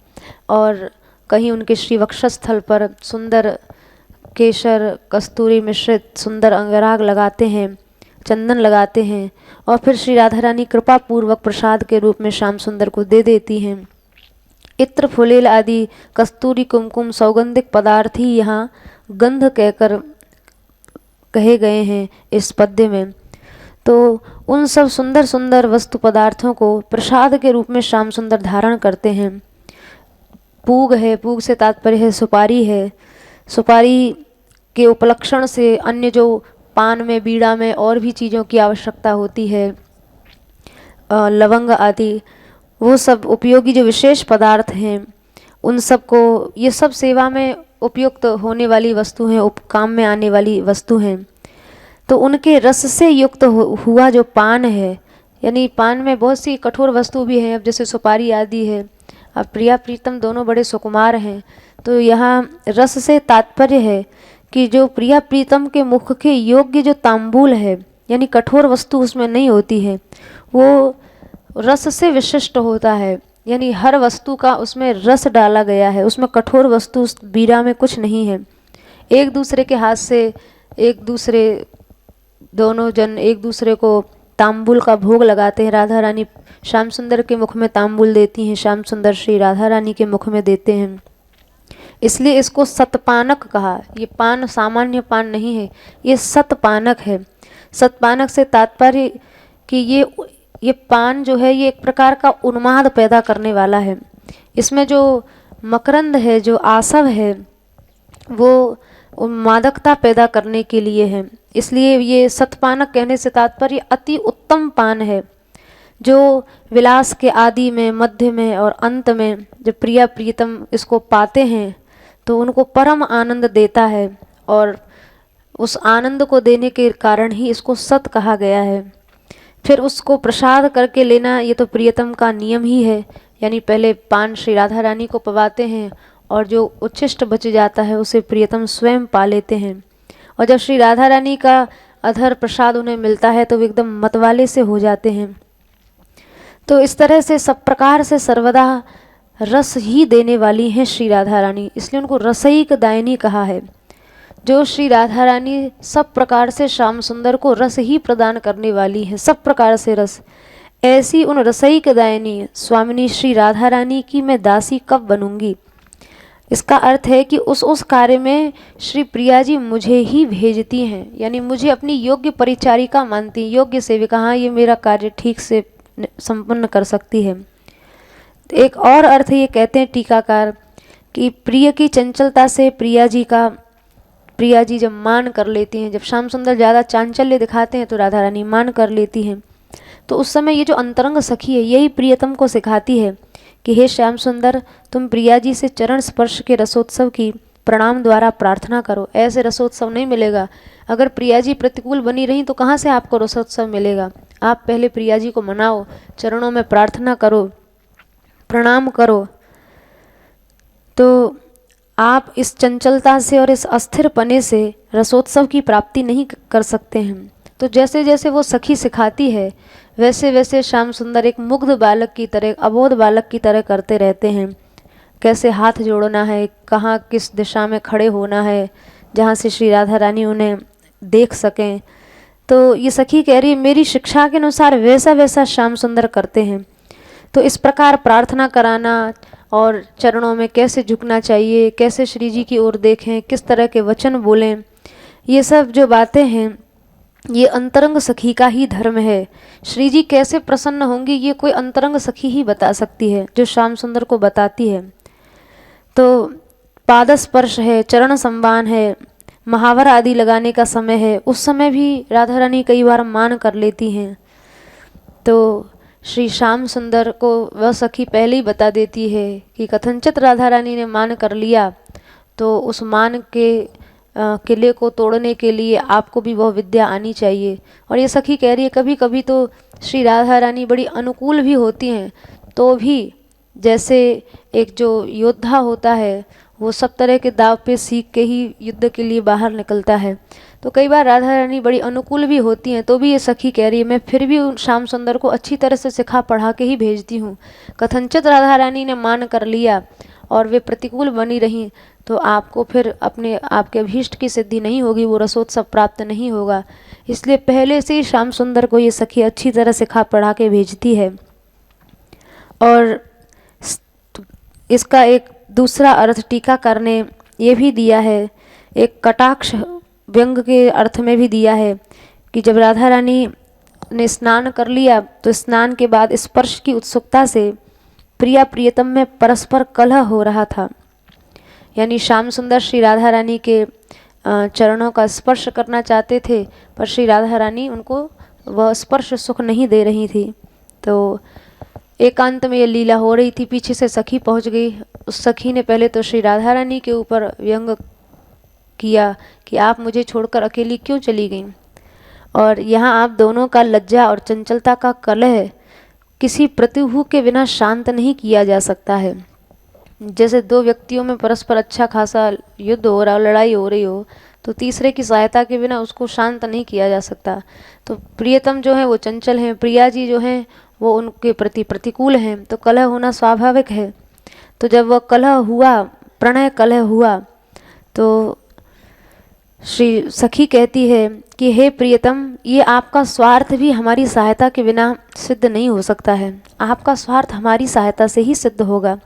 और कहीं उनके श्री वक्षस्थल पर सुंदर केशर कस्तूरी मिश्रित सुंदर अंगराग लगाते हैं, चंदन लगाते हैं और फिर श्री राधा रानी कृपा पूर्वक प्रसाद के रूप में श्याम सुंदर को दे देती हैं। इत्र फुलेल आदि कस्तूरी कुमकुम सौगंधिक पदार्थ ही यहाँ गंध कहकर कहे गए हैं इस पद्य में। तो उन सब सुंदर सुंदर वस्तु पदार्थों को प्रसाद के रूप में श्याम सुंदर धारण करते हैं। पूग है, पूग से तात्पर्य है सुपारी है। सुपारी के उपलक्षण से अन्य जो पान में, बीड़ा में और भी चीज़ों की आवश्यकता होती है, लवंग आदि, वो सब उपयोगी जो विशेष पदार्थ हैं, उन सब को, ये सब सेवा में उपयुक्त होने वाली वस्तु हैं, काम में आने वाली वस्तु हैं। तो उनके रस से युक्त हुआ जो पान है, यानी पान में बहुत सी कठोर वस्तु भी है, अब जैसे सुपारी आदि है। अब प्रिया प्रीतम दोनों बड़े सुकुमार हैं, तो यहाँ रस से तात्पर्य है कि जो प्रिया प्रीतम के मुख के योग्य जो तांबूल है, यानी कठोर वस्तु उसमें नहीं होती है, वो रस से विशिष्ट होता है, यानी हर वस्तु का उसमें रस डाला गया है, उसमें कठोर वस्तु उस बीड़ा में कुछ नहीं है। एक दूसरे के हाथ से दोनों जन एक दूसरे को तांबूल का भोग लगाते हैं। राधा रानी श्याम सुंदर के मुख में तांबूल देती हैं, श्याम सुंदर श्री राधा रानी के मुख में देते हैं, इसलिए इसको सतपानक कहा। ये पान सामान्य पान नहीं है, ये सतपानक है। सतपानक से तात्पर्य कि ये पान जो है, ये एक प्रकार का उन्माद पैदा करने वाला है। इसमें जो मकरंद है, जो आसव है, वो मादकता पैदा करने के लिए है, इसलिए ये सतपानक कहने से तात्पर्य अति उत्तम पान है, जो विलास के आदि में, मध्य में और अंत में जब प्रिया प्रीतम इसको पाते हैं तो उनको परम आनंद देता है, और उस आनंद को देने के कारण ही इसको सत कहा गया है। फिर उसको प्रसाद करके लेना, ये तो प्रियतम का नियम ही है, यानी पहले पान श्री राधा रानी को पवाते हैं और जो उच्छिष्ट बच जाता है उसे प्रियतम स्वयं पा लेते हैं। और जब श्री राधा रानी का अधर प्रसाद उन्हें मिलता है तो वे एकदम मतवाले से हो जाते हैं। तो इस तरह से सब प्रकार से सर्वदा रस ही देने वाली हैं श्री राधा रानी, इसलिए उनको रसईक दायिनी कहा है। जो श्री राधा रानी सब प्रकार से श्याम सुंदर को रस ही प्रदान करने वाली है, सब प्रकार से रस। ऐसी उन रसईक दायिनी स्वामिनी श्री राधा रानी की मैं दासी कब बनूंगी। इसका अर्थ है कि उस कार्य में श्री प्रिया जी मुझे ही भेजती हैं, यानी मुझे अपनी योग्य परिचारिका मानती, योग्य सेविका, हाँ ये मेरा कार्य ठीक से संपन्न कर सकती है। एक और अर्थ ये कहते हैं टीकाकार कि प्रिय की चंचलता से प्रिया जी जब मान कर लेती हैं, जब श्याम सुंदर ज़्यादा चांचल्य दिखाते हैं तो राधा रानी मान कर लेती हैं, तो उस समय ये जो अंतरंग सखी है यही प्रियतम को सिखाती है कि हे श्याम सुंदर, तुम प्रिया जी से चरण स्पर्श के रसोत्सव की प्रणाम द्वारा प्रार्थना करो। ऐसे रसोत्सव नहीं मिलेगा, अगर प्रिया जी प्रतिकूल बनी रही तो कहाँ से आपको रसोत्सव मिलेगा। आप पहले प्रिया जी को मनाओ, चरणों में प्रार्थना करो, प्रणाम करो, तो आप इस चंचलता से और इस अस्थिर पने से रसोत्सव की प्राप्ति नहीं कर सकते हैं। तो जैसे जैसे वो सखी सिखाती है वैसे वैसे श्याम सुंदर एक मुग्ध बालक की तरह, अबोध बालक की तरह करते रहते हैं। कैसे हाथ जोड़ना है, कहाँ किस दिशा में खड़े होना है जहाँ से श्री राधा रानी उन्हें देख सकें। तो ये सखी कह रही है मेरी शिक्षा के अनुसार वैसा वैसा श्याम सुंदर करते हैं। तो इस प्रकार प्रार्थना कराना और चरणों में कैसे झुकना चाहिए, कैसे श्री जी की ओर देखें, किस तरह के वचन बोलें, ये सब जो बातें हैं ये अंतरंग सखी का ही धर्म है। श्री जी कैसे प्रसन्न होंगी ये कोई अंतरंग सखी ही बता सकती है, जो श्याम सुंदर को बताती है। तो पादस्पर्श है, चरण संवान है, महावर आदि लगाने का समय है, उस समय भी राधा रानी कई बार मान कर लेती हैं। तो श्री श्याम सुंदर को वह सखी पहले ही बता देती है कि कथनचित राधा रानी ने मान कर लिया तो उस मान के किले को तोड़ने के लिए आपको भी वह विद्या आनी चाहिए। और ये सखी कह रही है कभी कभी तो श्री राधा रानी बड़ी अनुकूल भी होती हैं, तो भी जैसे एक जो योद्धा होता है वो सब तरह के दाव पे सीख के ही युद्ध के लिए बाहर निकलता है, तो कई बार राधा रानी बड़ी अनुकूल भी होती हैं, तो भी ये सखी कह रही है मैं फिर भी श्याम सुंदर को अच्छी तरह से सिखा पढ़ा के ही भेजती हूँ। कथनचित राधा रानी ने मान कर लिया और वे प्रतिकूल बनी रहीं तो आपको फिर अपने आपके अभीष्ट की सिद्धि नहीं होगी, वो रसोत्सव प्राप्त नहीं होगा। इसलिए पहले से ही श्याम सुंदर को ये सखी अच्छी तरह सिखा पढ़ा के भेजती है। और इसका एक दूसरा अर्थ टीकाकार ने ये भी दिया है, एक कटाक्ष व्यंग के अर्थ में भी दिया है कि जब राधा रानी ने स्नान कर लिया तो स्नान के बाद स्पर्श की उत्सुकता से प्रिया प्रियतम में परस्पर कलह हो रहा था। यानी श्याम सुंदर श्री राधा रानी के चरणों का स्पर्श करना चाहते थे, पर श्री राधा रानी उनको वह स्पर्श सुख नहीं दे रही थी। तो एकांत में ये लीला हो रही थी, पीछे से सखी पहुंच गई। उस सखी ने पहले तो श्री राधा रानी के ऊपर व्यंग किया कि आप मुझे छोड़कर अकेली क्यों चली गईं, और यहाँ आप दोनों का लज्जा और चंचलता का कलह किसी प्रतिहू के बिना शांत नहीं किया जा सकता है। जैसे दो व्यक्तियों में परस्पर अच्छा खासा युद्ध हो रहा हो, लड़ाई हो रही हो, तो तीसरे की सहायता के बिना उसको शांत नहीं किया जा सकता। तो प्रियतम जो है वो चंचल हैं, प्रिया जी जो हैं वो उनके प्रति प्रतिकूल हैं, तो कलह होना स्वाभाविक है। तो जब वह कलह हुआ, प्रणय कलह हुआ, तो श्री सखी कहती है कि हे प्रियतम, ये आपका स्वार्थ भी हमारी सहायता के बिना सिद्ध नहीं हो सकता है, आपका स्वार्थ हमारी सहायता से ही सिद्ध होगा।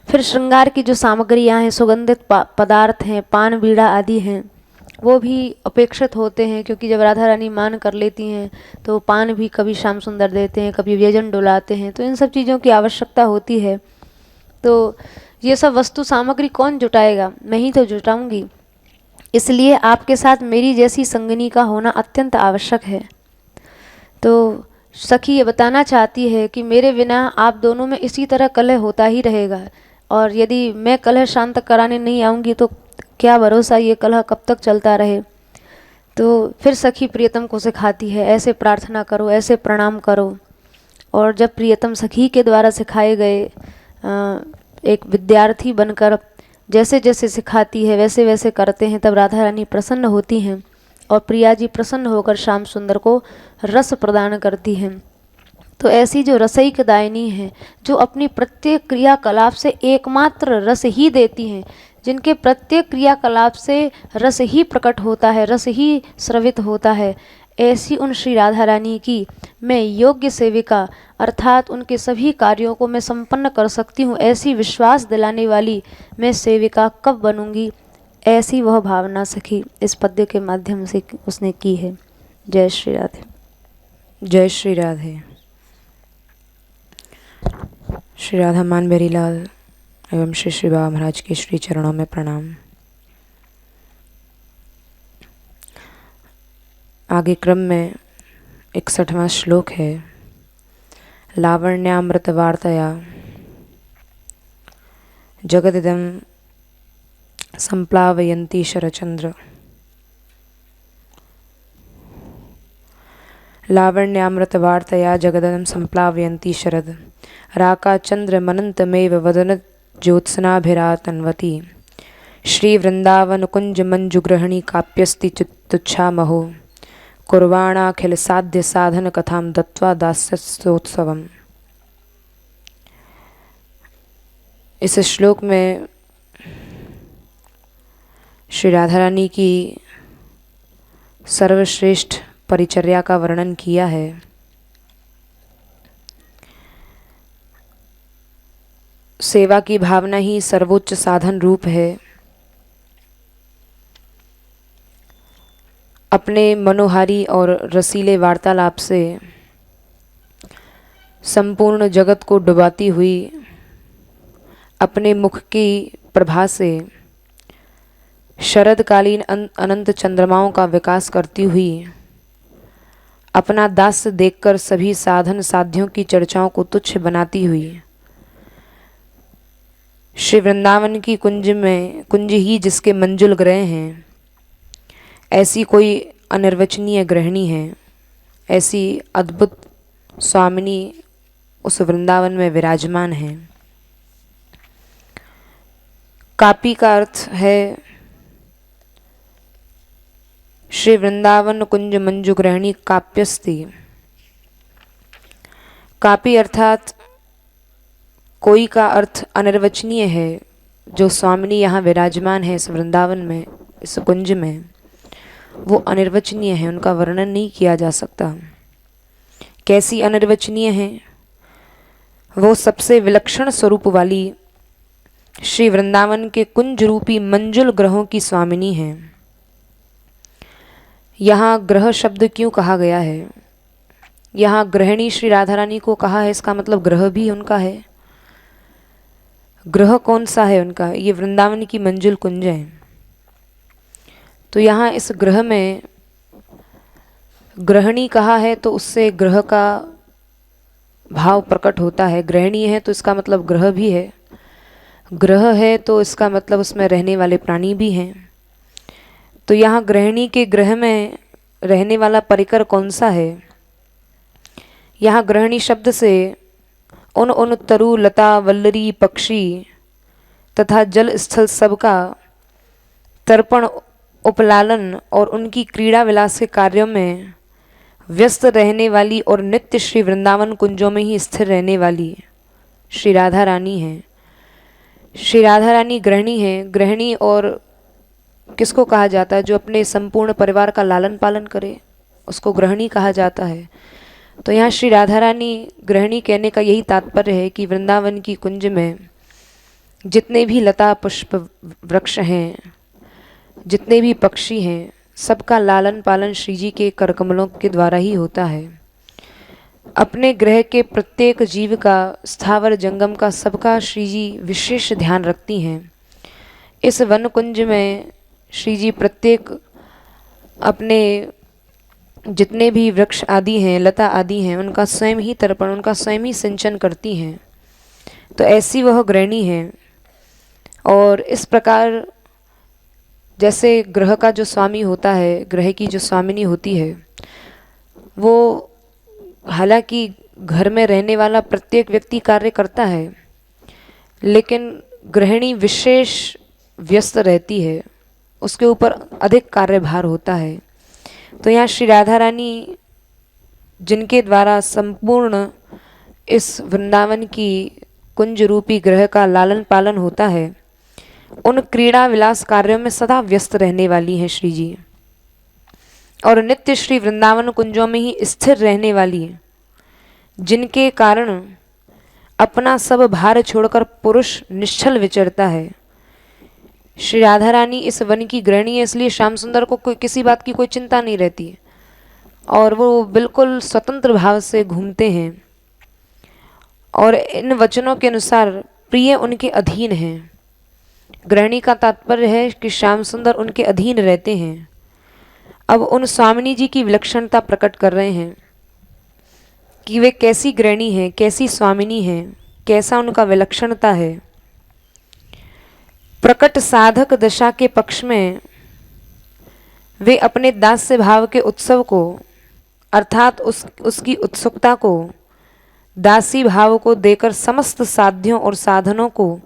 फिर श्रृंगार की जो सामग्रियां हैं, सुगंधित पदार्थ हैं, पान बीड़ा आदि हैं, वो भी अपेक्षित होते हैं, क्योंकि जब राधा रानी मान कर लेती हैं तो पान भी कभी श्याम सुंदर देते हैं, कभी व्यजन डुलाते हैं, तो इन सब चीज़ों की आवश्यकता होती है। तो ये सब वस्तु सामग्री कौन जुटाएगा, मैं ही तो जुटाऊंगी, इसलिए आपके साथ मेरी जैसी संगनी का होना अत्यंत आवश्यक है। तो सखी ये बताना चाहती है कि मेरे बिना आप दोनों में इसी तरह कलह होता ही रहेगा, और यदि मैं कलह शांत कराने नहीं आऊँगी तो क्या भरोसा ये कलह कब तक चलता रहे। तो फिर सखी प्रियतम को सिखाती है, ऐसे प्रार्थना करो, ऐसे प्रणाम करो। और जब प्रियतम सखी के द्वारा सिखाए गए एक विद्यार्थी बनकर जैसे जैसे सिखाती है वैसे वैसे करते हैं, तब राधा रानी प्रसन्न होती हैं और प्रिया जी प्रसन्न होकर श्याम सुंदर को रस प्रदान करती हैं। तो ऐसी जो रसईक दायिनी है, जो अपनी प्रत्येक क्रियाकलाप से एकमात्र रस ही देती हैं, जिनके प्रत्येक क्रियाकलाप से रस ही प्रकट होता है, रस ही स्रवित होता है, ऐसी उन श्री राधा रानी की मैं योग्य सेविका, अर्थात उनके सभी कार्यों को मैं संपन्न कर सकती हूँ, ऐसी विश्वास दिलाने वाली मैं सेविका कब बनूंगी, ऐसी वह भावना सखी इस पद्य के माध्यम से उसने की है। जय श्री राधे। जय श्री राधे। श्री राधा मान बेरी लाल एवं श्री श्री बाबा महाराज के श्री चरणों में प्रणाम। आगे क्रम में 61वां श्लोक है। लावण्यामृत वार्तया जगदिदं संप्लावयन्ती शरचंद्र। लावण्यामृत वार्तया जगदिदं संप्लावयन्ती शरद। राकाचंद्र मनंतमेव वदन ज्योत्सनाभिरातन्वती। श्री वृंदावन कुंज मंजु गृहिणी काप्यस्ति तुच्छा महो। कुर्वाणाखिल साध्य साधन कथां दत्वा दास्यस्तोत्सवम्। इस श्लोक में श्री राधा रानी की सर्वश्रेष्ठ परिचर्या का वर्णन किया है। सेवा की भावना ही सर्वोच्च साधन रूप है। अपने मनोहारी और रसीले वार्तालाप से संपूर्ण जगत को डुबाती हुई, अपने मुख की प्रभा से शरदकालीन अनंत चंद्रमाओं का विकास करती हुई, अपना दास देखकर सभी साधन साध्यों की चर्चाओं को तुच्छ बनाती हुई, श्री वृंदावन की कुंज ही जिसके मंजुल ग्रह हैं, ऐसी कोई अनिर्वचनीय गृहिणी है, ऐसी अद्भुत स्वामिनी उस वृंदावन में विराजमान है। कापी का अर्थ है श्री वृंदावन कुंज मंजु गृहिणी काप्यस्ति। कापी अर्थात कोई का अर्थ अनिर्वचनीय है। जो स्वामिनी यहाँ विराजमान है इस वृंदावन में, इस कुंज में, वो अनिर्वचनीय है, उनका वर्णन नहीं किया जा सकता। कैसी अनिर्वचनीय है? वो सबसे विलक्षण स्वरूप वाली श्री वृंदावन के कुंज रूपी मंजुल ग्रहों की स्वामिनी है। यहाँ ग्रह शब्द क्यों कहा गया है? यहाँ गृहिणी श्री राधा रानी को कहा है, इसका मतलब ग्रह भी उनका है। गृह कौन सा है उनका? ये वृंदावन की मंजुल कुंज है। तो यहाँ इस गृह में गृहिणी कहा है तो उससे ग्रह का भाव प्रकट होता है। गृहिणी है तो इसका मतलब ग्रह भी है, ग्रह है तो इसका मतलब उसमें रहने वाले प्राणी भी हैं। तो यहाँ गृहिणी के गृह में रहने वाला परिकर कौन सा है? यहाँ गृहिणी शब्द से उन तरु लता वल्लरी पक्षी तथा जल स्थल सबका तर्पण उपलालन और उनकी क्रीड़ा विलास के कार्यों में व्यस्त रहने वाली और नित्य श्री वृंदावन कुंजों में ही स्थिर रहने वाली श्री राधा रानी है। श्री राधा रानी गृहिणी है। गृहिणी और किसको कहा जाता है? जो अपने संपूर्ण परिवार का लालन पालन करे उसको गृहिणी कहा जाता है। तो यहाँ श्री राधा रानी गृहिणी कहने का यही तात्पर्य है कि वृंदावन की कुंज में जितने भी लता पुष्प वृक्ष हैं, जितने भी पक्षी हैं, सबका लालन पालन श्री जी के करकमलों के द्वारा ही होता है। अपने ग्रह के प्रत्येक जीव का, स्थावर जंगम का, सबका श्री जी विशेष ध्यान रखती हैं। इस वन कुंज में श्री जी प्रत्येक अपने जितने भी वृक्ष आदि हैं, लता आदि हैं, उनका स्वयं ही तर्पण, उनका स्वयं ही सिंचन करती हैं। तो ऐसी वह गृहिणी है। और इस प्रकार जैसे ग्रह का जो स्वामी होता है, ग्रह की जो स्वामिनी होती है, वो हालांकि घर में रहने वाला प्रत्येक व्यक्ति कार्य करता है, लेकिन गृहिणी विशेष व्यस्त रहती है, उसके ऊपर अधिक कार्यभार होता है। तो यहाँ श्री राधा रानी जिनके द्वारा संपूर्ण इस वृंदावन की कुंज रूपी ग्रह का लालन पालन होता है, उन क्रीड़ा विलास कार्यों में सदा व्यस्त रहने वाली हैं श्री जी, और नित्य श्री वृंदावन कुंजों में ही स्थिर रहने वाली हैं, जिनके कारण अपना सब भार छोड़कर पुरुष निश्चल विचरता है। श्री राधा रानी इस वन की गृहिणी है, इसलिए श्याम सुंदर को कोई किसी बात की कोई चिंता नहीं रहती है और वो बिल्कुल स्वतंत्र भाव से घूमते हैं और इन वचनों के अनुसार प्रिय उनके अधीन हैं। गृहिणी का तात्पर्य है कि श्याम सुंदर उनके अधीन रहते हैं। अब उन स्वामिनी जी की विलक्षणता प्रकट कर रहे हैं कि वे कैसी गृहिणी हैं, कैसी स्वामिनी हैं, कैसा उनका विलक्षणता है। प्रकट साधक दशा के पक्ष में वे अपने दास्य भाव के उत्सव को, अर्थात उसकी उत्सुकता को, दासी भाव को देकर समस्त साध्यों और साधनों को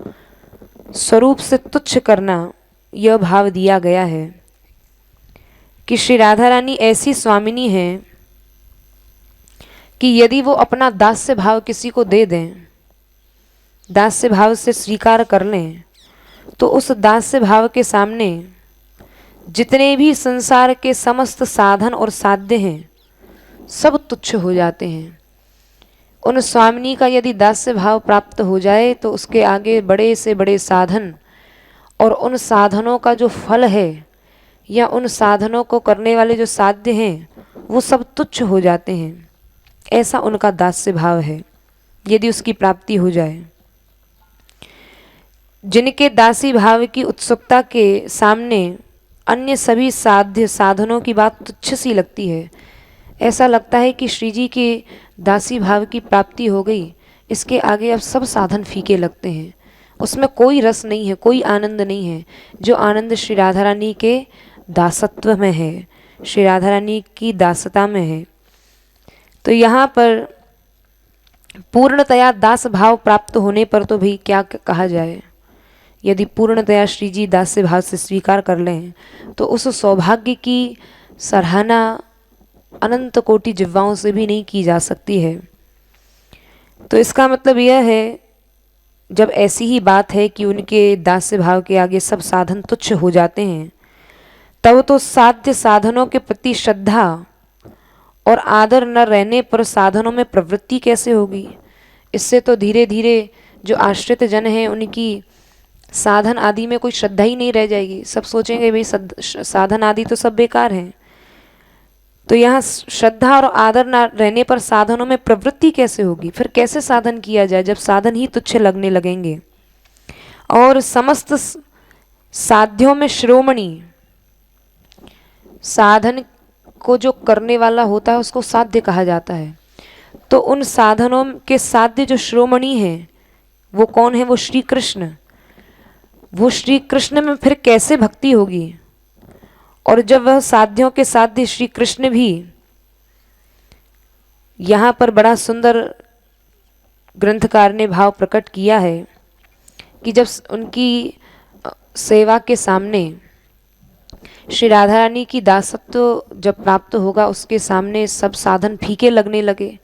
स्वरूप से तुच्छ करना, यह भाव दिया गया है कि श्री राधा रानी ऐसी स्वामिनी है कि यदि वो अपना दास्य भाव किसी को दे दें, दास्य भाव से स्वीकार कर लें, तो उस दास्य भाव के सामने जितने भी संसार के समस्त साधन और साध्य हैं सब तुच्छ हो जाते हैं। उन स्वामिनी का यदि दास्य भाव प्राप्त हो जाए तो उसके आगे बड़े से बड़े साधन और उन साधनों का जो फल है या उन साधनों को करने वाले जो साध्य हैं वो सब तुच्छ हो जाते हैं। ऐसा उनका दास्य भाव है यदि उसकी प्राप्ति हो जाए। जिनके दासी भाव की उत्सुकता के सामने अन्य सभी साध्य साधनों की बात तुच्छ सी लगती है, ऐसा लगता है कि श्री जी के दासी भाव की प्राप्ति हो गई, इसके आगे अब सब साधन फीके लगते हैं, उसमें कोई रस नहीं है, कोई आनंद नहीं है, जो आनंद श्री राधा रानी के दासत्व में है, श्री राधा रानी की दासता में है। तो यहाँ पर पूर्णतया दास भाव प्राप्त होने पर तो भाई क्या कहा जाए, यदि पूर्णतया श्री जी दास्य भाव से स्वीकार कर लें तो उस सौभाग्य की सराहना अनंत कोटि जिह्वाओं से भी नहीं की जा सकती है। तो इसका मतलब यह है, जब ऐसी ही बात है कि उनके दास्य भाव के आगे सब साधन तुच्छ हो जाते हैं, तब तो साध्य साधनों के प्रति श्रद्धा और आदर न रहने पर साधनों में प्रवृत्ति कैसे होगी। इससे तो धीरे धीरे जो आश्रित जन हैं उनकी साधन आदि में कोई श्रद्धा ही नहीं रह जाएगी। सब सोचेंगे भाई साधन आदि तो सब बेकार हैं। तो यहाँ श्रद्धा और आदर न रहने पर साधनों में प्रवृत्ति कैसे होगी, फिर कैसे साधन किया जाए जब साधन ही तुच्छ लगने लगेंगे। और समस्त साध्यों में शिरोमणि, साधन को जो करने वाला होता है उसको साध्य कहा जाता है। तो उन साधनों के साध्य जो शिरोमणि हैं वो कौन है? वो श्री कृष्ण। वो श्री कृष्ण में फिर कैसे भक्ति होगी? और जब वह साध्यों के साध्य श्री कृष्ण भी, यहाँ पर बड़ा सुंदर ग्रंथकार ने भाव प्रकट किया है कि जब उनकी सेवा के सामने श्री राधा रानी की दासत्व जब प्राप्त होगा, उसके सामने सब साधन फीके लगने लगे।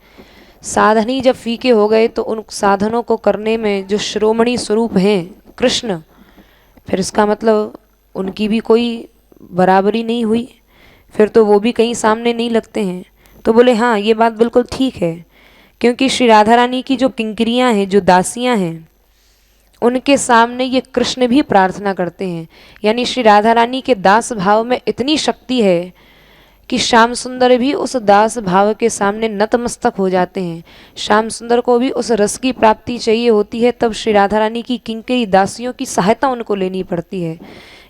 साधन ही जब फीके हो गए तो उन साधनों को करने में जो शिरोमणि स्वरूप हैं कृष्ण, फिर इसका मतलब उनकी भी कोई बराबरी नहीं हुई, फिर तो वो भी कहीं सामने नहीं लगते हैं। तो बोले हाँ, ये बात बिल्कुल ठीक है, क्योंकि श्री राधा रानी की जो किंकरियाँ हैं, जो दासियाँ हैं, उनके सामने ये कृष्ण भी प्रार्थना करते हैं। यानी श्री राधा रानी के दास भाव में इतनी शक्ति है कि श्याम सुंदर भी उस दास भाव के सामने नतमस्तक हो जाते हैं। श्याम सुंदर को भी उस रस की प्राप्ति चाहिए होती है, तब श्री राधा रानी की किंकरी दासियों की सहायता उनको लेनी पड़ती है।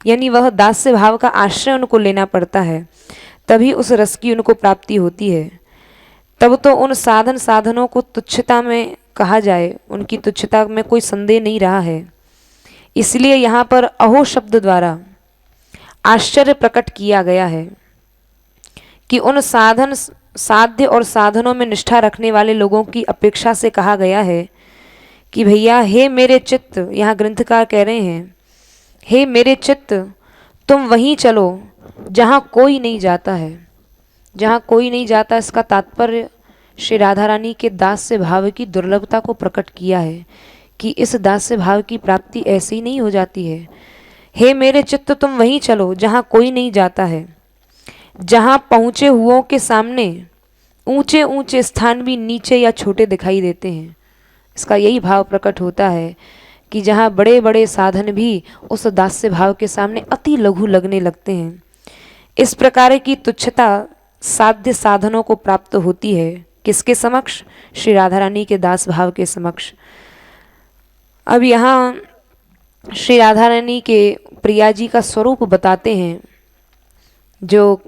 यानी वह दास्य भाव का आश्रय उनको लेना पड़ता है, तभी उस रस की उनको प्राप्ति होती है। तब तो उन साधनों को तुच्छता में कहा जाए, उनकी तुच्छता में कोई संदेह नहीं रहा है। इसलिए यहाँ पर अहो शब्द द्वारा आश्चर्य प्रकट किया गया है कि उन साध्य और साधनों में निष्ठा रखने वाले लोगों की अपेक्षा से कहा गया है कि भैया हे मेरे चित्त, यहाँ ग्रंथकार कह रहे हैं, हे मेरे चित्त तुम वहीं चलो जहाँ कोई नहीं जाता है। जहाँ कोई नहीं जाता, इसका तात्पर्य श्री राधा रानी के दास्य भाव की दुर्लभता को प्रकट किया है कि इस दास्य भाव की प्राप्ति ऐसे ही नहीं हो जाती है। हे मेरे चित्त तुम वहीं चलो जहाँ कोई नहीं जाता है, जहाँ पहुँचे हुओं के सामने ऊंचे ऊंचे स्थान भी नीचे या छोटे दिखाई देते हैं। इसका यही भाव प्रकट होता है कि जहाँ बड़े बड़े साधन भी उस दास्य भाव के सामने अति लघु लगने लगते हैं। इस प्रकार की तुच्छता साध्य साधनों को प्राप्त होती है। किसके समक्ष? श्री राधा रानी के दास भाव के समक्ष। अब यहाँ श्री राधा रानी के प्रिया जी का स्वरूप बताते हैं, जो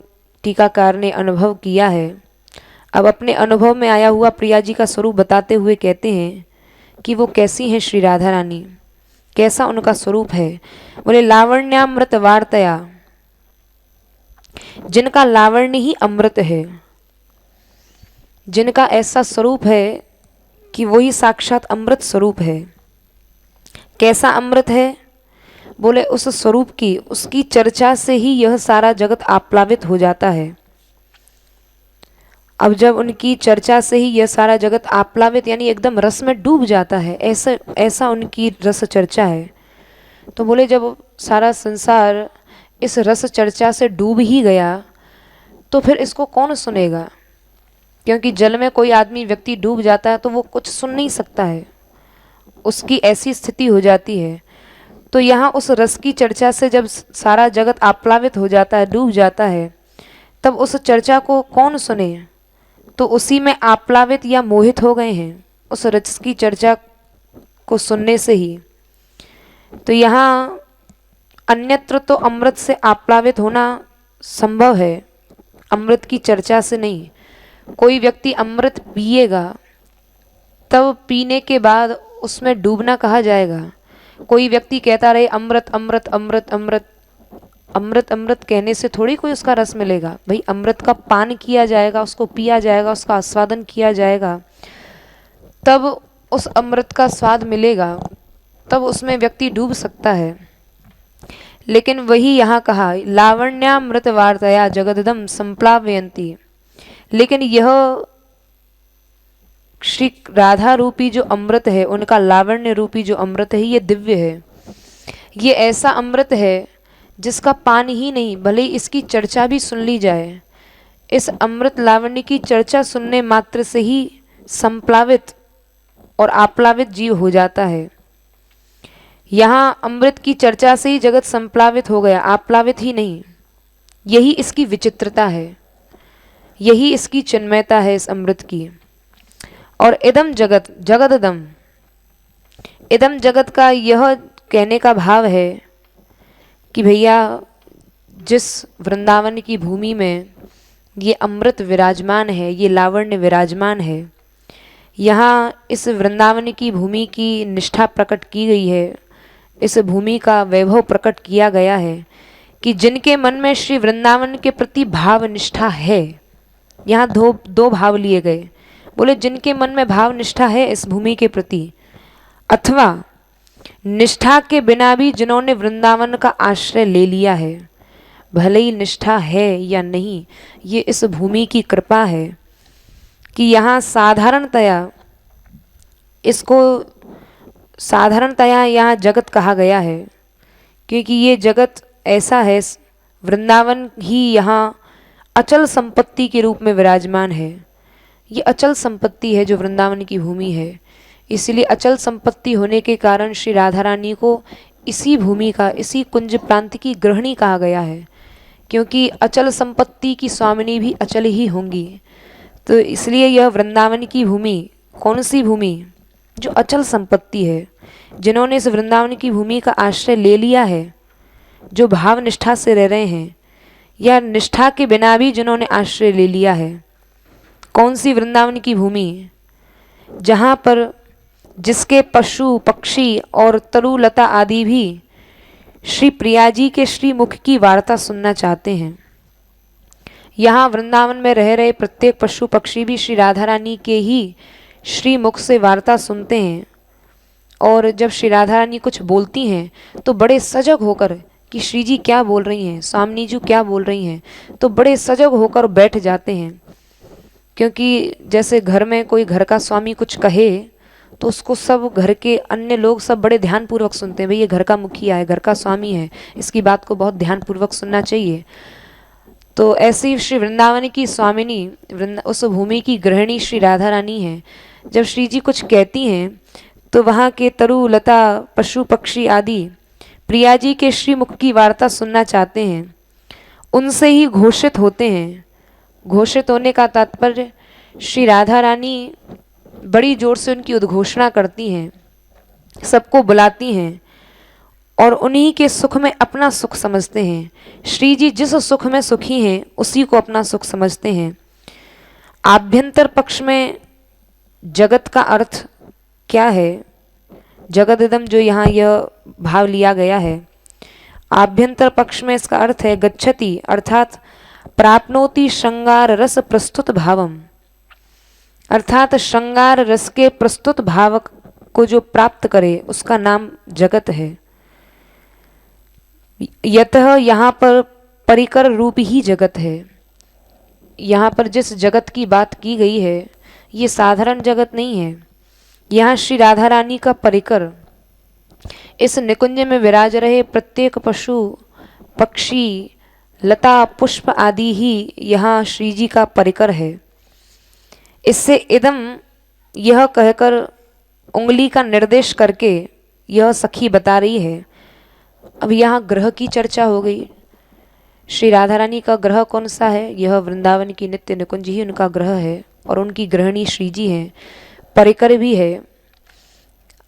टीकाकार ने अनुभव किया है। अब अपने अनुभव में आया हुआ प्रिया जी का स्वरूप बताते हुए कहते हैं कि वो कैसी हैं श्री राधा रानी, कैसा उनका स्वरूप है। बोले लावण्यामृत वार्तया, जिनका लावण्य ही अमृत है, जिनका ऐसा स्वरूप है कि वही साक्षात अमृत स्वरूप है। कैसा अमृत है? बोले उस स्वरूप की, उसकी चर्चा से ही यह सारा जगत आप्लावित हो जाता है। अब जब उनकी चर्चा से ही यह सारा जगत आप्लावित यानी एकदम रस में डूब जाता है, ऐसा उनकी रस चर्चा है। तो बोले जब सारा संसार इस रस चर्चा से डूब ही गया तो फिर इसको कौन सुनेगा? क्योंकि जल में कोई आदमी व्यक्ति डूब जाता है तो वो कुछ सुन नहीं सकता है, उसकी ऐसी स्थिति हो जाती है। तो यहाँ उस रस की चर्चा से जब सारा जगत आप्लावित हो जाता है, डूब जाता है, तब उस चर्चा को कौन सुने? तो उसी में आप्लावित या मोहित हो गए हैं उस रस की चर्चा को सुनने से ही। तो यहाँ अन्यत्र तो अमृत से आप्लावित होना संभव है, अमृत की चर्चा से नहीं। कोई व्यक्ति अमृत पिएगा तब पीने के बाद उसमें डूबना कहा जाएगा। कोई व्यक्ति कहता रहे अमृत अमृत अमृत अमृत अमृत अमृत कहने से थोड़ी कोई उसका रस मिलेगा। भाई अमृत का पान किया जाएगा, उसको पिया जाएगा, उसका आस्वादन किया जाएगा, तब उस अमृत का स्वाद मिलेगा, तब उसमें व्यक्ति डूब सकता है। लेकिन वही यहाँ कहा लावण्यामृत वार्तया जगददम संप्लावयंती। लेकिन यह श्री राधा रूपी जो अमृत है, उनका लावण्य रूपी जो अमृत है, ये दिव्य है। ये ऐसा अमृत है जिसका पान ही नहीं, भले इसकी चर्चा भी सुन ली जाए, इस अमृत लावण्य की चर्चा सुनने मात्र से ही संप्लावित और आप्लावित जीव हो जाता है। यहाँ अमृत की चर्चा से ही जगत संप्लावित हो गया, आप्लावित ही नहीं। यही इसकी विचित्रता है, यही इसकी चिन्मयता है इस अमृत की। और इदम जगत जगददम, इदम जगत का यह कहने का भाव है कि भैया जिस वृंदावन की भूमि में ये अमृत विराजमान है, ये लावण्य विराजमान है, यहाँ इस वृंदावन की भूमि की निष्ठा प्रकट की गई है, इस भूमि का वैभव प्रकट किया गया है कि जिनके मन में श्री वृंदावन के प्रति भाव निष्ठा है, यहाँ दो भाव लिए गए, बोले जिनके मन में भाव निष्ठा है इस भूमि के प्रति, अथवा निष्ठा के बिना भी जिन्होंने वृंदावन का आश्रय ले लिया है, भले ही निष्ठा है या नहीं, ये इस भूमि की कृपा है कि यहाँ साधारणतया यहाँ जगत कहा गया है, क्योंकि ये जगत ऐसा है, वृंदावन ही यहाँ अचल संपत्ति के रूप में विराजमान है। ये अचल संपत्ति है जो वृंदावन की भूमि है, इसलिए अचल संपत्ति होने के कारण श्री राधा रानी को इसी भूमि का, इसी कुंज प्रांत की गृहिणी कहा गया है, क्योंकि अचल संपत्ति की स्वामिनी भी अचल ही होंगी। तो इसलिए यह वृंदावन की भूमि, कौन सी भूमि? जो अचल संपत्ति है, जिन्होंने इस वृंदावन की भूमि का आश्रय ले लिया है, जो भाव निष्ठा से रह रहे हैं, या निष्ठा के बिना भी जिन्होंने आश्रय ले लिया है। कौन सी वृंदावन की भूमि? जहाँ पर जिसके पशु पक्षी और तरुलता आदि भी श्री प्रिया जी के श्री मुख की वार्ता सुनना चाहते हैं। यहाँ वृंदावन में रह रहे प्रत्येक पशु पक्षी भी श्री राधा रानी के ही श्री मुख से वार्ता सुनते हैं, और जब श्री राधा रानी कुछ बोलती हैं तो बड़े सजग होकर कि श्री जी क्या बोल रही हैं, स्वामिनी जी क्या बोल रही हैं, तो बड़े सजग होकर बैठ जाते हैं। क्योंकि जैसे घर में कोई घर का स्वामी कुछ कहे तो उसको सब घर के अन्य लोग सब बड़े ध्यानपूर्वक सुनते हैं, भाई ये घर का मुखिया है, घर का स्वामी है, इसकी बात को बहुत ध्यानपूर्वक सुनना चाहिए। तो ऐसे ही श्री वृंदावन की स्वामिनी, उस भूमि की गृहिणी श्री राधा रानी है। जब श्री जी कुछ कहती हैं तो वहाँ के तरु लता पशु पक्षी आदि प्रिया जी के श्री मुख की वार्ता सुनना चाहते हैं, उनसे ही घोषित होते हैं। घोषित होने का तात्पर्य श्री राधा रानी बड़ी जोर से उनकी उद्घोषणा करती हैं, सबको बुलाती हैं, और उन्हीं के सुख में अपना सुख समझते हैं। श्री जी जिस सुख में सुखी हैं उसी को अपना सुख समझते हैं। आभ्यंतर पक्ष में जगत का अर्थ क्या है? जगदिदम जो यहाँ यह भाव लिया गया है, आभ्यंतर पक्ष में इसका अर्थ है गच्छति, अर्थात प्राप्नोति श्रृंगार रस प्रस्तुत भावम, अर्थात श्रृंगार रस के प्रस्तुत भाव को जो प्राप्त करे उसका नाम जगत है। यतः यहाँ पर परिकर रूप ही जगत है। यहाँ पर जिस जगत की बात की गई है ये साधारण जगत नहीं है। यहाँ श्री राधा रानी का परिकर, इस निकुंज में विराज रहे प्रत्येक पशु पक्षी लता पुष्प आदि ही यहाँ श्री जी का परिकर है। इससे इदम यह कहकर उंगली का निर्देश करके यह सखी बता रही है। अब यहाँ ग्रह की चर्चा हो गई। श्री राधा रानी का ग्रह कौन सा है? यह वृंदावन की नित्य निकुंज ही उनका ग्रह है, और उनकी गृहिणी श्री जी हैं, परिकर भी है।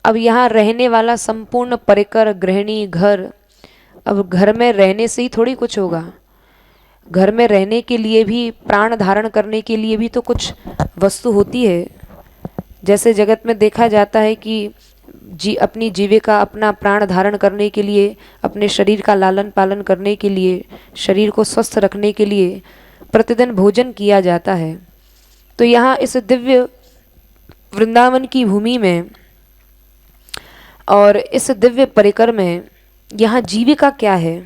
अब यहाँ रहने वाला संपूर्ण परिकर, गृहिणी, घर, अब घर में रहने से ही थोड़ी कुछ होगा। घर में रहने के लिए भी, प्राण धारण करने के लिए भी तो कुछ वस्तु होती है। जैसे जगत में देखा जाता है कि अपनी जीविका, अपना प्राण धारण करने के लिए, अपने शरीर का लालन पालन करने के लिए, शरीर को स्वस्थ रखने के लिए प्रतिदिन भोजन किया जाता है। तो यहाँ इस दिव्य वृंदावन की भूमि में और इस दिव्य परिकर में यहाँ जीविका क्या है?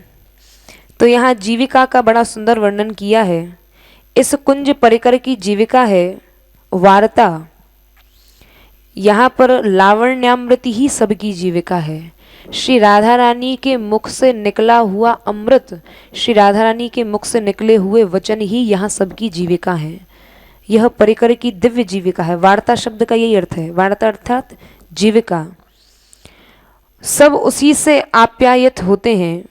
तो यहाँ जीविका का बड़ा सुंदर वर्णन किया है। इस कुंज परिकर की जीविका है वार्ता। यहाँ पर लावण्यामृत ही सबकी जीविका है। श्री राधा रानी के मुख से निकला हुआ अमृत, श्री राधा रानी के मुख से निकले हुए वचन ही यहाँ सबकी जीविका है। यह परिकर की दिव्य जीविका है। वार्ता शब्द का यही अर्थ है, वार्ता अर्थात जीविका। सब उसी से आप्यायित होते हैं,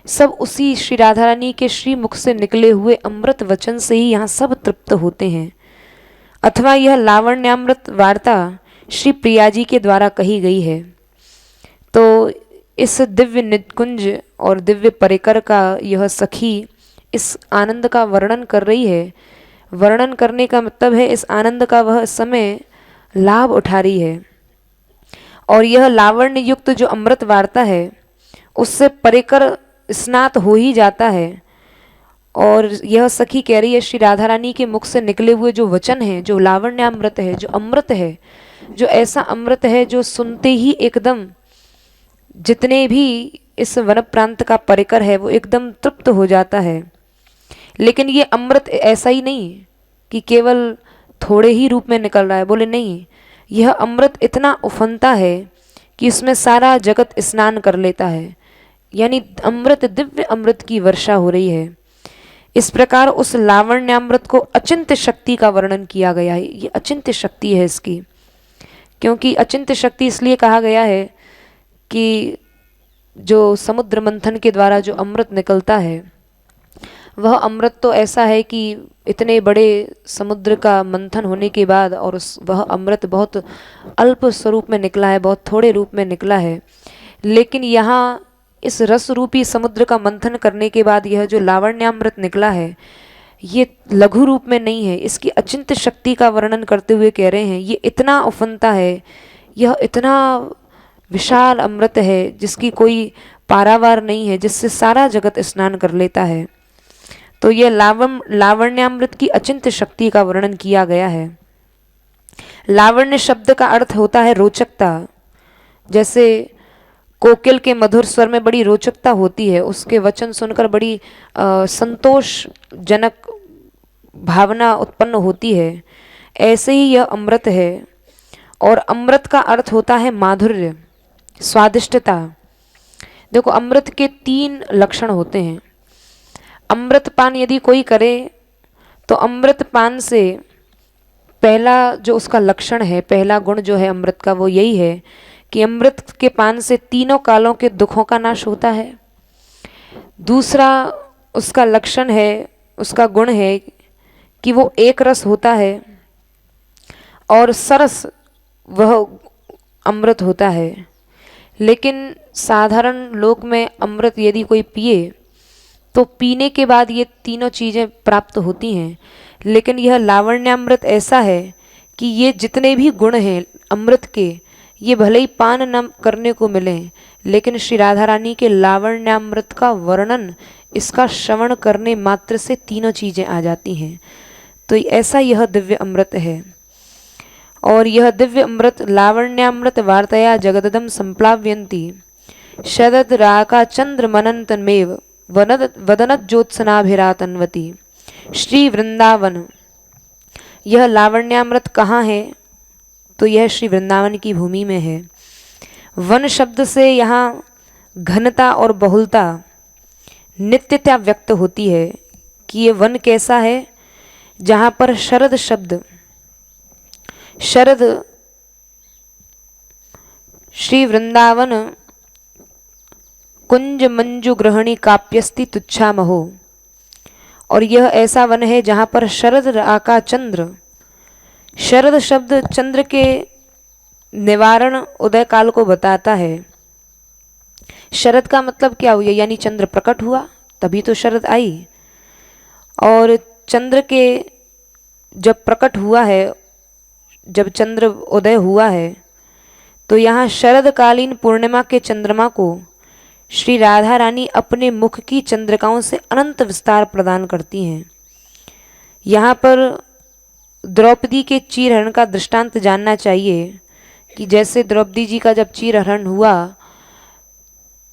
सब उसी श्री राधा रानी के श्री मुख से निकले हुए अमृत वचन से ही यहाँ सब तृप्त होते हैं। अथवा यह लावण्यामृत वार्ता श्री प्रिया जी के द्वारा कही गई है। तो इस दिव्य निकुंज और दिव्य परिकर का यह सखी इस आनंद का वर्णन कर रही है। वर्णन करने का मतलब है इस आनंद का वह समय लाभ उठा रही है। और यह लावण्य युक्त जो अमृत वार्ता है उससे परिकर स्नात हो ही जाता है। और यह सखी कह रही है श्री राधा रानी के मुख से निकले हुए जो वचन है, जो लावण्य अमृत है, जो अमृत है, जो ऐसा अमृत है जो सुनते ही एकदम जितने भी इस वन प्रांत का परिकर है वो एकदम तृप्त हो जाता है। लेकिन ये अमृत ऐसा ही नहीं कि केवल थोड़े ही रूप में निकल रहा है, बोले नहीं, यह अमृत इतना उफनता है कि इसमें सारा जगत स्नान कर लेता है। यानी अमृत, दिव्य अमृत की वर्षा हो रही है। इस प्रकार उस लावण्यामृत को अचिंत्य शक्ति का वर्णन किया गया है। ये अचिंत्य शक्ति है इसकी, क्योंकि अचिंत्य शक्ति इसलिए कहा गया है कि जो समुद्र मंथन के द्वारा जो अमृत निकलता है वह अमृत तो ऐसा है कि इतने बड़े समुद्र का मंथन होने के बाद और वह अमृत बहुत अल्प स्वरूप में निकला है, बहुत थोड़े रूप में निकला है। लेकिन यहाँ इस रस रूपी समुद्र का मंथन करने के बाद यह जो लावण्यामृत निकला है ये लघु रूप में नहीं है। इसकी अचिंत्य शक्ति का वर्णन करते हुए कह रहे हैं ये इतना उफनता है, यह इतना विशाल अमृत है जिसकी कोई पारावार नहीं है, जिससे सारा जगत स्नान कर लेता है। तो यह लावण्यामृत की अचिंत्य शक्ति का वर्णन किया गया है। लावण्य शब्द का अर्थ होता है रोचकता। जैसे कोकिल के मधुर स्वर में बड़ी रोचकता होती है, उसके वचन सुनकर बड़ी संतोषजनक भावना उत्पन्न होती है, ऐसे ही यह अमृत है। और अमृत का अर्थ होता है माधुर्य, स्वादिष्टता। देखो अमृत के 3 लक्षण होते हैं। अमृतपान यदि कोई करे तो अमृतपान से पहला जो उसका लक्षण है, पहला गुण जो है अमृत का वो यही है कि अमृत के पान से तीनों कालों के दुखों का नाश होता है। दूसरा उसका लक्षण है, उसका गुण है कि वो एक रस होता है और सरस वह अमृत होता है। लेकिन साधारण लोक में अमृत यदि कोई पिए तो पीने के बाद ये तीनों चीज़ें प्राप्त होती हैं। लेकिन यह लावण्यामृत ऐसा है कि ये जितने भी गुण हैं अमृत के, ये भले ही पान न करने को मिलें, लेकिन श्री राधा रानी के लावण्यामृत का वर्णन, इसका श्रवण करने मात्र से तीनों चीज़ें आ जाती हैं। तो ऐसा यह दिव्य अमृत है। और यह दिव्य अमृत लावण्यामृत वार्तया जगददम संप्लाव्यन्ति शरद राका चंद्र मनंतमेव वदनत ज्योत्सनाभिरातन्वती। श्री वृंदावन, यह लावण्यामृत कहाँ है? तो यह श्री वृंदावन की भूमि में है। वन शब्द से यहाँ घनता और बहुलता, नित्यता व्यक्त होती है कि ये वन कैसा है, जहाँ पर शरद शब्द, शरद श्री वृंदावन कुंज मंजु ग्रहणी काप्यस्ति तुच्छा महो। और यह ऐसा वन है जहाँ पर शरद राका चंद्र, शरद शब्द चंद्र के निवारण उदय काल को बताता है। शरद का मतलब क्या हुआ? यानी चंद्र प्रकट हुआ तभी तो शरद आई। और चंद्र के जब प्रकट हुआ है, जब चंद्र उदय हुआ है, तो यहाँ शरदकालीन पूर्णिमा के चंद्रमा को श्री राधा रानी अपने मुख की चंद्रिकाओं से अनंत विस्तार प्रदान करती हैं। यहाँ पर द्रौपदी के चीरहरण का दृष्टांत जानना चाहिए कि जैसे द्रौपदी जी का जब चीरहरण हुआ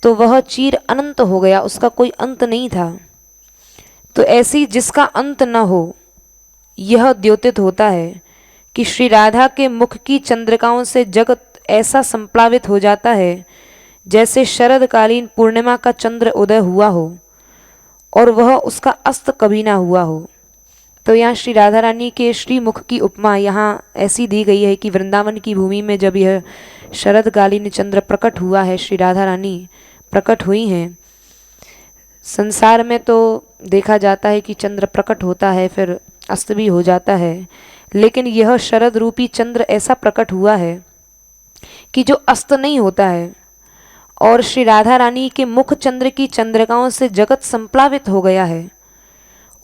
तो वह चीर अनंत हो गया, उसका कोई अंत नहीं था। तो ऐसी जिसका अंत न हो, यह द्योतित होता है कि श्री राधा के मुख की चंद्रिकाओं से जगत ऐसा संप्लावित हो जाता है जैसे शरदकालीन पूर्णिमा का चंद्र उदय हुआ हो और वह उसका अस्त कभी ना हुआ हो। तो यहाँ श्री राधा रानी के श्रीमुख की उपमा यहाँ ऐसी दी गई है कि वृंदावन की भूमि में जब यह शरदकालीन चंद्र प्रकट हुआ है, श्री राधा रानी प्रकट हुई हैं। संसार में तो देखा जाता है कि चंद्र प्रकट होता है फिर अस्त भी हो जाता है, लेकिन यह शरद रूपी चंद्र ऐसा प्रकट हुआ है कि जो अस्त नहीं होता है और श्री राधा रानी के मुख चंद्र की चंद्रिकाओं से जगत संप्लावित हो गया है।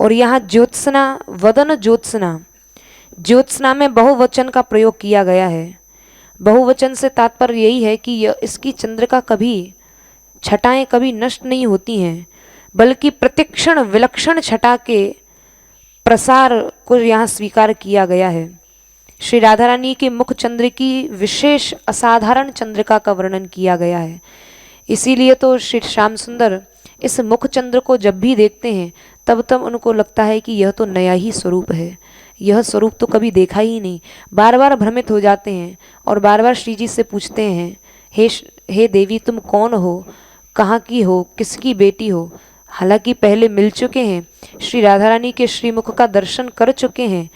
और यहाँ ज्योत्सना, वदन ज्योत्सना, ज्योत्सना में बहुवचन का प्रयोग किया गया है। बहुवचन से तात्पर्य यही है कि इसकी चंद्रिका कभी, छटाएं कभी नष्ट नहीं होती हैं, बल्कि प्रतिक्षण विलक्षण छटा के प्रसार को यहाँ स्वीकार किया गया है। श्री राधा रानी के मुख चंद्र की विशेष असाधारण चंद्रिका का वर्णन किया गया है। इसीलिए तो श्री श्याम सुंदर इस मुख चंद्र को जब भी देखते हैं तब तब उनको लगता है कि यह तो नया ही स्वरूप है, यह स्वरूप तो कभी देखा ही नहीं। बार बार भ्रमित हो जाते हैं और बार बार श्री जी से पूछते हैं, हे देवी तुम कौन हो, कहाँ की हो, किसकी बेटी हो। हालांकि पहले मिल चुके हैं, श्री राधा रानी के श्रीमुख का दर्शन कर चुके हैं,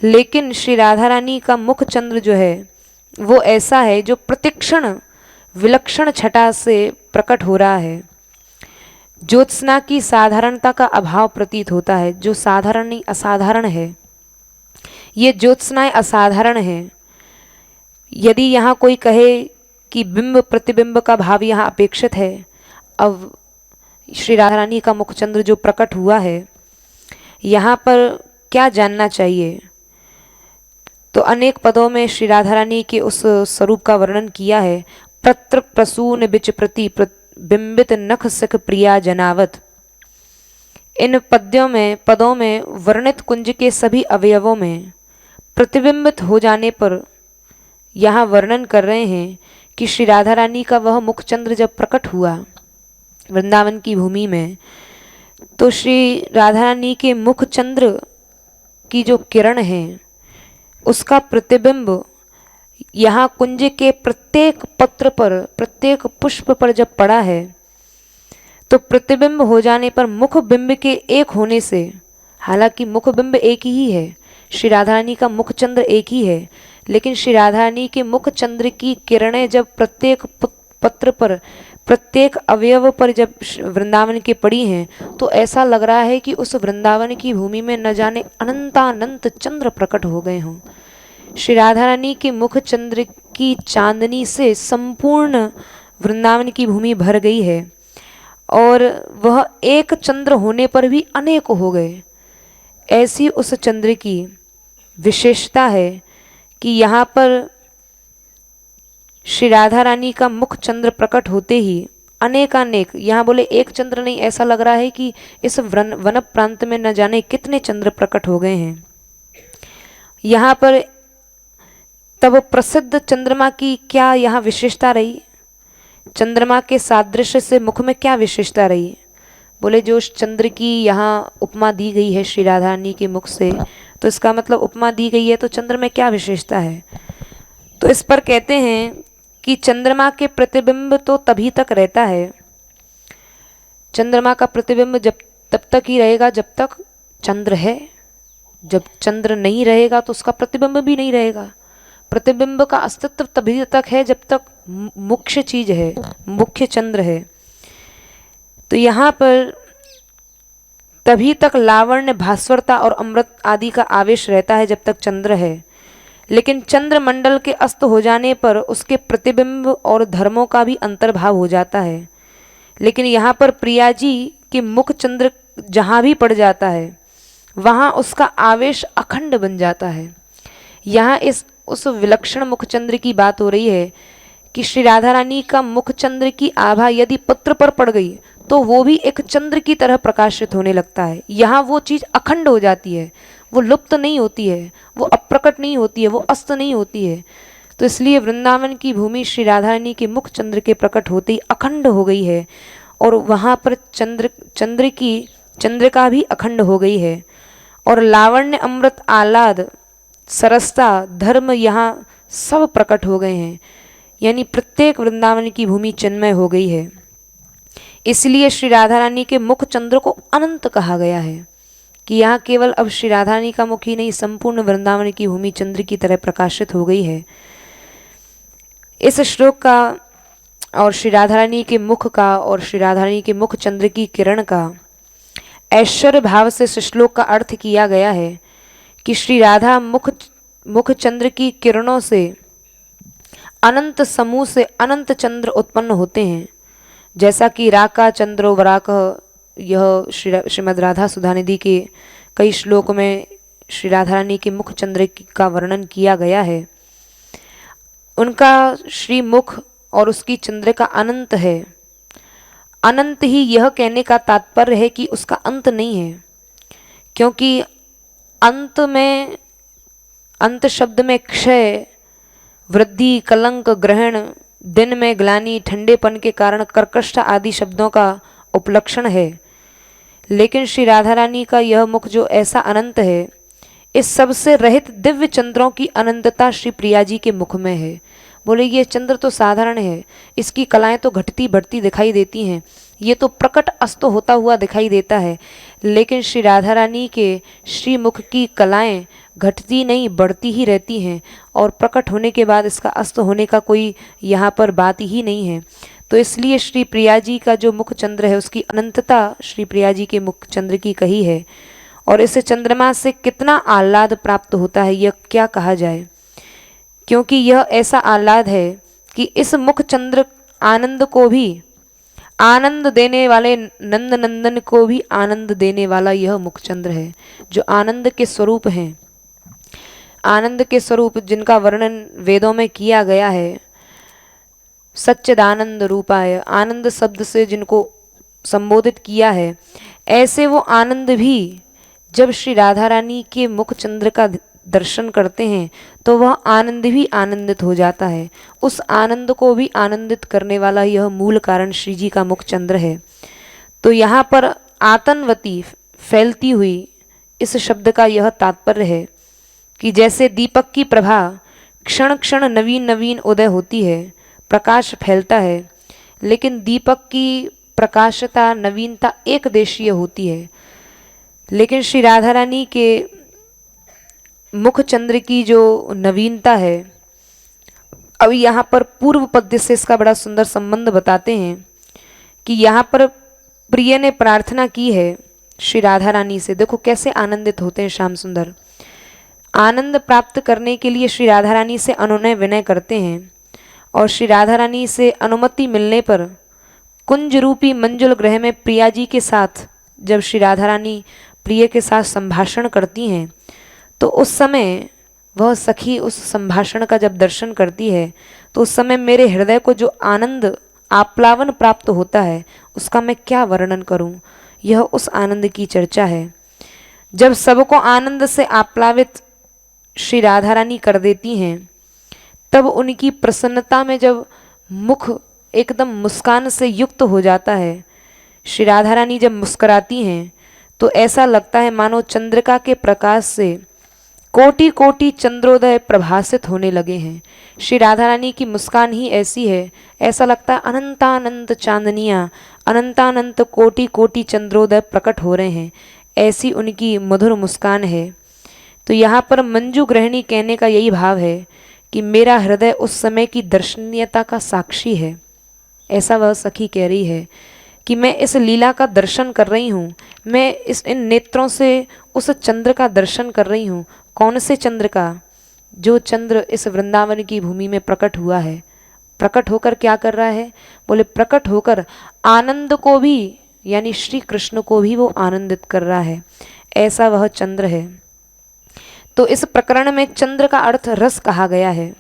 लेकिन श्री राधा रानी का मुख चंद्र जो है वो ऐसा है जो प्रतिक्षण विलक्षण छटा से प्रकट हो रहा है। ज्योत्सना की साधारणता का अभाव प्रतीत होता है, जो साधारण नहीं असाधारण है। ये ज्योत्सनाएं असाधारण है। यदि यहाँ कोई कहे कि बिंब प्रतिबिंब का भाव यहाँ अपेक्षित है, अब श्री राधा रानी का मुखचंद्र जो प्रकट हुआ है, यहाँ पर क्या जानना चाहिए? तो अनेक पदों में श्री राधा रानी के उस स्वरूप का वर्णन किया है। प्रत्र प्रसून बिच प्रति बिंबित नख सख प्रिया जनावत। इन पदों में वर्णित कुंज के सभी अवयवों में प्रतिबिंबित हो जाने पर यहाँ वर्णन कर रहे हैं कि श्री राधा रानी का वह मुखचंद्र जब प्रकट हुआ वृंदावन की भूमि में, तो श्री राधा रानी के मुखचंद्र की जो किरण है उसका प्रतिबिंब यहाँ कुंज के प्रत्येक पत्र पर, प्रत्येक पुष्प पर जब पड़ा है, तो प्रतिबिंब हो जाने पर मुख बिंब के एक होने से, हालांकि मुख बिंब एक ही है, श्री राधा रानी का मुख चंद्र एक ही है, लेकिन श्री राधा रानी के मुख चंद्र की किरणें जब प्रत्येक पत्र पर, प्रत्येक अवयव पर जब वृंदावन के पड़ी हैं, तो ऐसा लग रहा है कि उस वृंदावन की भूमि में न जाने अनंतानंत चंद्र प्रकट हो गए हों। श्री राधा रानी के मुख चंद्र की चांदनी से संपूर्ण वृंदावन की भूमि भर गई है, और वह एक चंद्र होने पर भी अनेक हो गए। ऐसी उस चंद्र की विशेषता है कि यहाँ पर श्री राधा रानी का मुख चंद्र प्रकट होते ही अनेकानेक, यहाँ बोले एक चंद्र नहीं, ऐसा लग रहा है कि इस वन प्रांत में न जाने कितने चंद्र प्रकट हो गए हैं। यहाँ पर तब प्रसिद्ध चंद्रमा की क्या यहाँ विशेषता रही? चंद्रमा के सादृश्य से मुख में क्या विशेषता रही? बोले जो चंद्र की यहाँ उपमा दी गई है श्री राधा रानी के मुख से, तो इसका मतलब उपमा दी गई है तो चंद्र में क्या विशेषता है? तो इस पर कहते हैं कि चंद्रमा के प्रतिबिंब तो तभी तक रहता है, चंद्रमा का प्रतिबिंब तब तक ही रहेगा जब तक चंद्र है। जब चंद्र नहीं रहेगा तो उसका प्रतिबिंब भी नहीं रहेगा। प्रतिबिंब का अस्तित्व तभी तक है जब तक मुख्य चीज है, मुख्य चंद्र है। तो यहाँ पर तभी तक लावण्य, भास्वरता और अमृत आदि का आवेश रहता है जब तक चंद्र है, लेकिन चंद्र मंडल के अस्त हो जाने पर उसके प्रतिबिंब और धर्मों का भी अंतर्भाव हो जाता है। लेकिन यहाँ पर प्रिया जी के मुख चंद्र जहाँ भी पड़ जाता है वहाँ उसका आवेश अखंड बन जाता है। यहाँ उस विलक्षण मुखचंद्र की बात हो रही है कि श्री राधा रानी का मुखचंद्र की आभा यदि पत्र पर पड़ गई तो वो भी एक चंद्र की तरह प्रकाशित होने लगता है। यहाँ वो चीज़ अखंड हो जाती है, वो लुप्त नहीं होती है, वो अप्रकट नहीं होती है, वो अस्त नहीं होती है। तो इसलिए वृंदावन की भूमि श्री राधा रानी के मुख चंद्र के प्रकट होते ही अखंड हो गई है, और वहाँ पर चंद्रिका भी अखंड हो गई है। और लावण्य, अमृत, आह्लाद, सरसता, धर्म यहाँ सब प्रकट हो गए हैं, यानी प्रत्येक वृंदावन की भूमि चिन्मय हो गई है। इसलिए श्री राधा रानी के मुख चंद्र को अनंत कहा गया है कि यहाँ केवल अब श्री राधा रानी का मुख ही नहीं, संपूर्ण वृंदावन की भूमि चंद्र की तरह प्रकाशित हो गई है। इस श्लोक का और श्री राधा रानी के मुख का और श्री राधा रानी के मुख चंद्र की किरण का ऐश्वर्य भाव से इस श्लोक का अर्थ किया गया है कि श्री राधा मुख चंद्र की किरणों से अनंत समूह से अनंत चंद्र उत्पन्न होते हैं। जैसा कि राका चंद्रो वराकः, यह श्रीमद् राधा सुधानिधि के कई श्लोक में श्री राधा रानी के मुख चंद्र का वर्णन किया गया है। उनका श्री मुख और उसकी चंद्र का अनंत है। अनंत ही यह कहने का तात्पर्य है कि उसका अंत नहीं है, क्योंकि अंत शब्द में क्षय, वृद्धि, कलंक, ग्रहण, दिन में ग्लानि, ठंडेपन के कारण कर्कश आदि शब्दों का उपलक्षण है। लेकिन श्री राधा रानी का यह मुख जो ऐसा अनंत है, इस सब से रहित दिव्य चंद्रों की अनंतता श्री प्रिया जी के मुख में है। बोले ये चंद्र तो साधारण है, इसकी कलाएं तो घटती बढ़ती दिखाई देती हैं, ये तो प्रकट अस्त होता हुआ दिखाई देता है। लेकिन श्री राधा रानी के श्री मुख की कलाएं घटती नहीं, बढ़ती ही रहती हैं, और प्रकट होने के बाद इसका अस्त होने का कोई यहाँ पर बात ही नहीं है। तो इसलिए श्री प्रिया जी का जो मुख चंद्र है, उसकी अनंतता श्री प्रिया जी के मुख चंद्र की कही है। और इस चंद्रमा से कितना आह्लाद प्राप्त होता है, यह क्या कहा जाए, क्योंकि यह ऐसा आह्लाद है कि इस मुख चंद्र आनंद को भी आनंद देने वाले, नंद नंदन को भी आनंद देने वाला यह मुख चंद्र है, जो आनंद के स्वरूप हैं। आनंद के स्वरूप जिनका वर्णन वेदों में किया गया है, सच्चिदानंद रूपाय, आनंद शब्द से जिनको संबोधित किया है, ऐसे वो आनंद भी जब श्री राधा रानी के मुख चंद्र का दर्शन करते हैं तो वह आनंद भी आनंदित हो जाता है। उस आनंद को भी आनंदित करने वाला यह मूल कारण श्री जी का मुख चंद्र है। तो यहाँ पर आतनवती, फैलती हुई, इस शब्द का यह तात्पर्य है कि जैसे दीपक की प्रभा क्षण क्षण नवीन नवीन उदय होती है, प्रकाश फैलता है, लेकिन दीपक की प्रकाशता, नवीनता एक देशीय होती है। लेकिन श्री राधा रानी के मुख चंद्र की जो नवीनता है, अब यहाँ पर पूर्व पद्य से इसका बड़ा सुंदर संबंध बताते हैं कि यहाँ पर प्रिय ने प्रार्थना की है श्री राधा रानी से। देखो कैसे आनंदित होते हैं श्याम सुंदर। आनंद प्राप्त करने के लिए श्री राधा रानी से अनुनय विनय करते हैं, और श्री राधा रानी से अनुमति मिलने पर कुंज रूपी मंजुल ग्रह में प्रिया जी के साथ जब श्री राधा रानी प्रिय के साथ संभाषण करती हैं, तो उस समय वह सखी उस संभाषण का जब दर्शन करती है, तो उस समय मेरे हृदय को जो आनंद आप्लावन प्राप्त होता है, उसका मैं क्या वर्णन करूं। यह उस आनंद की चर्चा है जब सबको आनंद से आप्लावित श्री राधा रानी कर देती हैं। तब उनकी प्रसन्नता में जब मुख एकदम मुस्कान से युक्त हो जाता है, श्री राधा रानी जब मुस्कुराती हैं, तो ऐसा लगता है मानो चंद्रिका के प्रकाश से कोटि कोटि चंद्रोदय प्रभासित होने लगे हैं। श्री राधा रानी की मुस्कान ही ऐसी है, ऐसा लगता है अनंतानंत चांदनियाँ, अनंतानंत कोटि कोटि चंद्रोदय प्रकट हो रहे हैं, ऐसी उनकी मधुर मुस्कान है। तो यहाँ पर मंजू गृहिणी कहने का यही भाव है कि मेरा हृदय उस समय की दर्शनीयता का साक्षी है। ऐसा वह सखी कह रही है कि मैं इस लीला का दर्शन कर रही हूँ, मैं इन नेत्रों से उस चंद्र का दर्शन कर रही हूँ। कौन से चंद्र का? जो चंद्र इस वृंदावन की भूमि में प्रकट हुआ है। प्रकट होकर क्या कर रहा है? बोले प्रकट होकर आनंद को भी, यानी श्री कृष्ण को भी वो आनंदित कर रहा है, ऐसा वह चंद्र है। तो इस प्रकरण में चंद्र का अर्थ रस कहा गया है।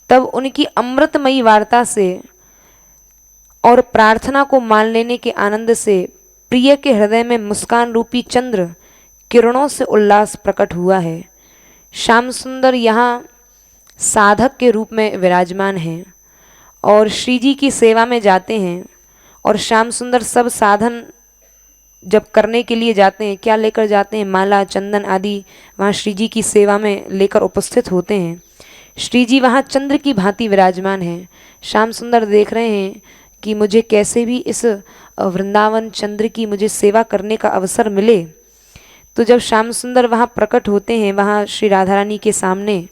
तब उनकी अमृतमयी वार्ता से और प्रार्थना को मान लेने के आनंद से प्रिय के हृदय में मुस्कान रूपी चंद्र किरणों से उल्लास प्रकट हुआ है। श्याम सुंदर यहाँ साधक के रूप में विराजमान हैं और श्री जी की सेवा में जाते हैं, और श्याम सुंदर सब साधन जब करने के लिए जाते हैं, क्या लेकर जाते हैं? माला, चंदन आदि वहाँ श्री जी की सेवा में लेकर उपस्थित होते हैं। श्री जी वहाँ चंद्र की भांति विराजमान हैं। श्याम सुंदर देख रहे हैं कि मुझे कैसे भी इस वृंदावन चंद्र की मुझे सेवा करने का अवसर मिले। तो जब श्याम सुंदर वहाँ प्रकट होते हैं, वहाँ श्री राधा रानी के सामने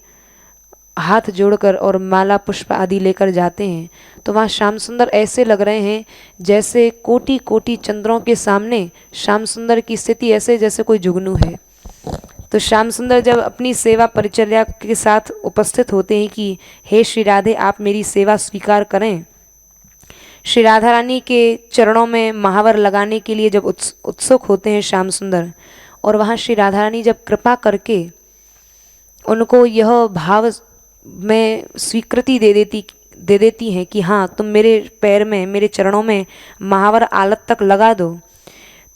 हाथ जोड़कर और माला पुष्प आदि लेकर जाते हैं, तो वहाँ श्याम सुंदर ऐसे लग रहे हैं जैसे कोटि कोटि चंद्रों के सामने श्याम सुंदर की स्थिति ऐसे जैसे कोई जुगनू है। तो श्याम सुंदर जब अपनी सेवा परिचर्या के साथ उपस्थित होते हैं कि हे श्री राधे, आप मेरी सेवा स्वीकार करें, श्री राधा रानी के चरणों में महावर लगाने के लिए जब उत्सुक होते हैं श्याम सुंदर, और वहाँ श्री राधा रानी जब कृपा करके उनको यह भाव में स्वीकृति दे देती हैं कि हाँ तुम मेरे पैर में, मेरे चरणों में महावर आलत तक लगा दो,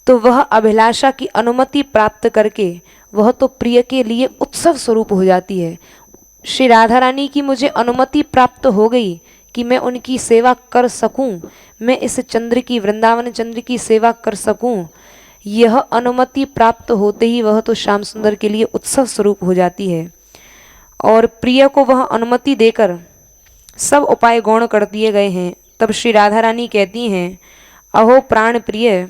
तो वह अभिलाषा की अनुमति प्राप्त करके वह तो प्रिय के लिए उत्सव स्वरूप हो जाती है। श्री राधा रानी की मुझे अनुमति प्राप्त हो गई कि मैं उनकी सेवा कर सकूं, मैं इस चंद्र की, वृंदावन चंद्र की सेवा कर सकूं। यह अनुमति प्राप्त होते ही वह तो श्याम सुंदर के लिए उत्सव स्वरूप हो जाती है, और प्रिय को वह अनुमति देकर सब उपाय गौण कर दिए गए हैं। तब श्री राधा रानी कहती हैं, अहो प्राण प्रिय,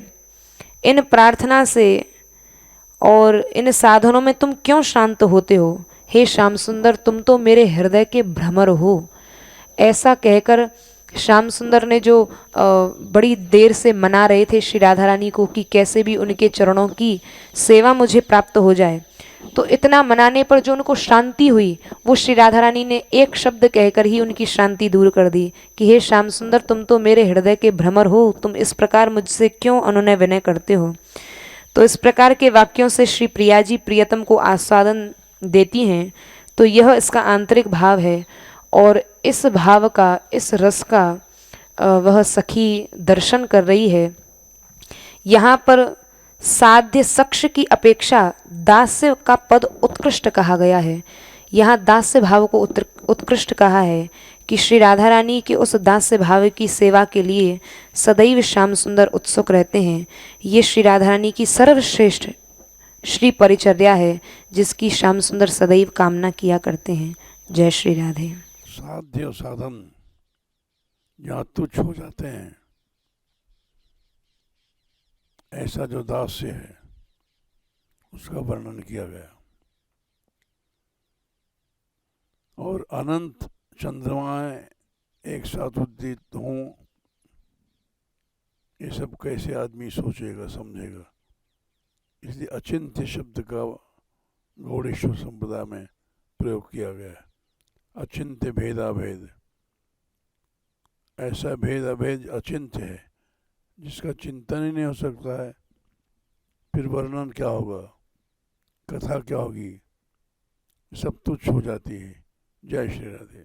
इन प्रार्थना से और इन साधनों में तुम क्यों शांत होते हो? हे श्याम सुंदर, तुम तो मेरे हृदय के भ्रमर हो। ऐसा कहकर श्याम सुंदर ने जो बड़ी देर से मना रहे थे श्री राधा रानी को कि कैसे भी उनके चरणों की सेवा मुझे प्राप्त हो जाए, तो इतना मनाने पर जो उनको शांति हुई, वो श्री राधा रानी ने एक शब्द कहकर ही उनकी शांति दूर कर दी कि हे श्याम सुंदर, तुम तो मेरे हृदय के भ्रमर हो, तुम इस प्रकार मुझसे क्यों अनुनय विनय करते हो। तो इस प्रकार के वाक्यों से श्री प्रिया जी प्रियतम को आस्वादन देती हैं। तो यह इसका आंतरिक भाव है, और इस भाव का, इस रस का वह सखी दर्शन कर रही है। यहाँ पर साध्य सक्ष की अपेक्षा दास्य का पद उत्कृष्ट कहा गया है। यहाँ दास्य भाव को उत्कृष्ट कहा है कि श्री राधा रानी के उस दास्य भाव की सेवा के लिए सदैव श्याम सुंदर उत्सुक रहते हैं। ये श्री राधा रानी की सर्वश्रेष्ठ श्री परिचर्या है, जिसकी श्याम सुंदर सदैव कामना किया करते हैं। जय श्री राधे। साध्य और साधन जहाँ तुच्छ हो जाते हैं, ऐसा जो दास्य है उसका वर्णन किया गया। और अनंत चंद्रमाएं एक साथ उदित हों, ये सब कैसे आदमी सोचेगा, समझेगा। इसलिए अचिंत्य शब्द का गौड़ेश्वर संप्रदाय में प्रयोग किया गया है। अचिंत्य भेदाभेद, ऐसा भेद अभेद अचिंत्य है जिसका चिंतन ही नहीं हो सकता है, फिर वर्णन क्या होगा, कथा क्या होगी, सब तुच्छ हो जाती है। जय श्री राधे।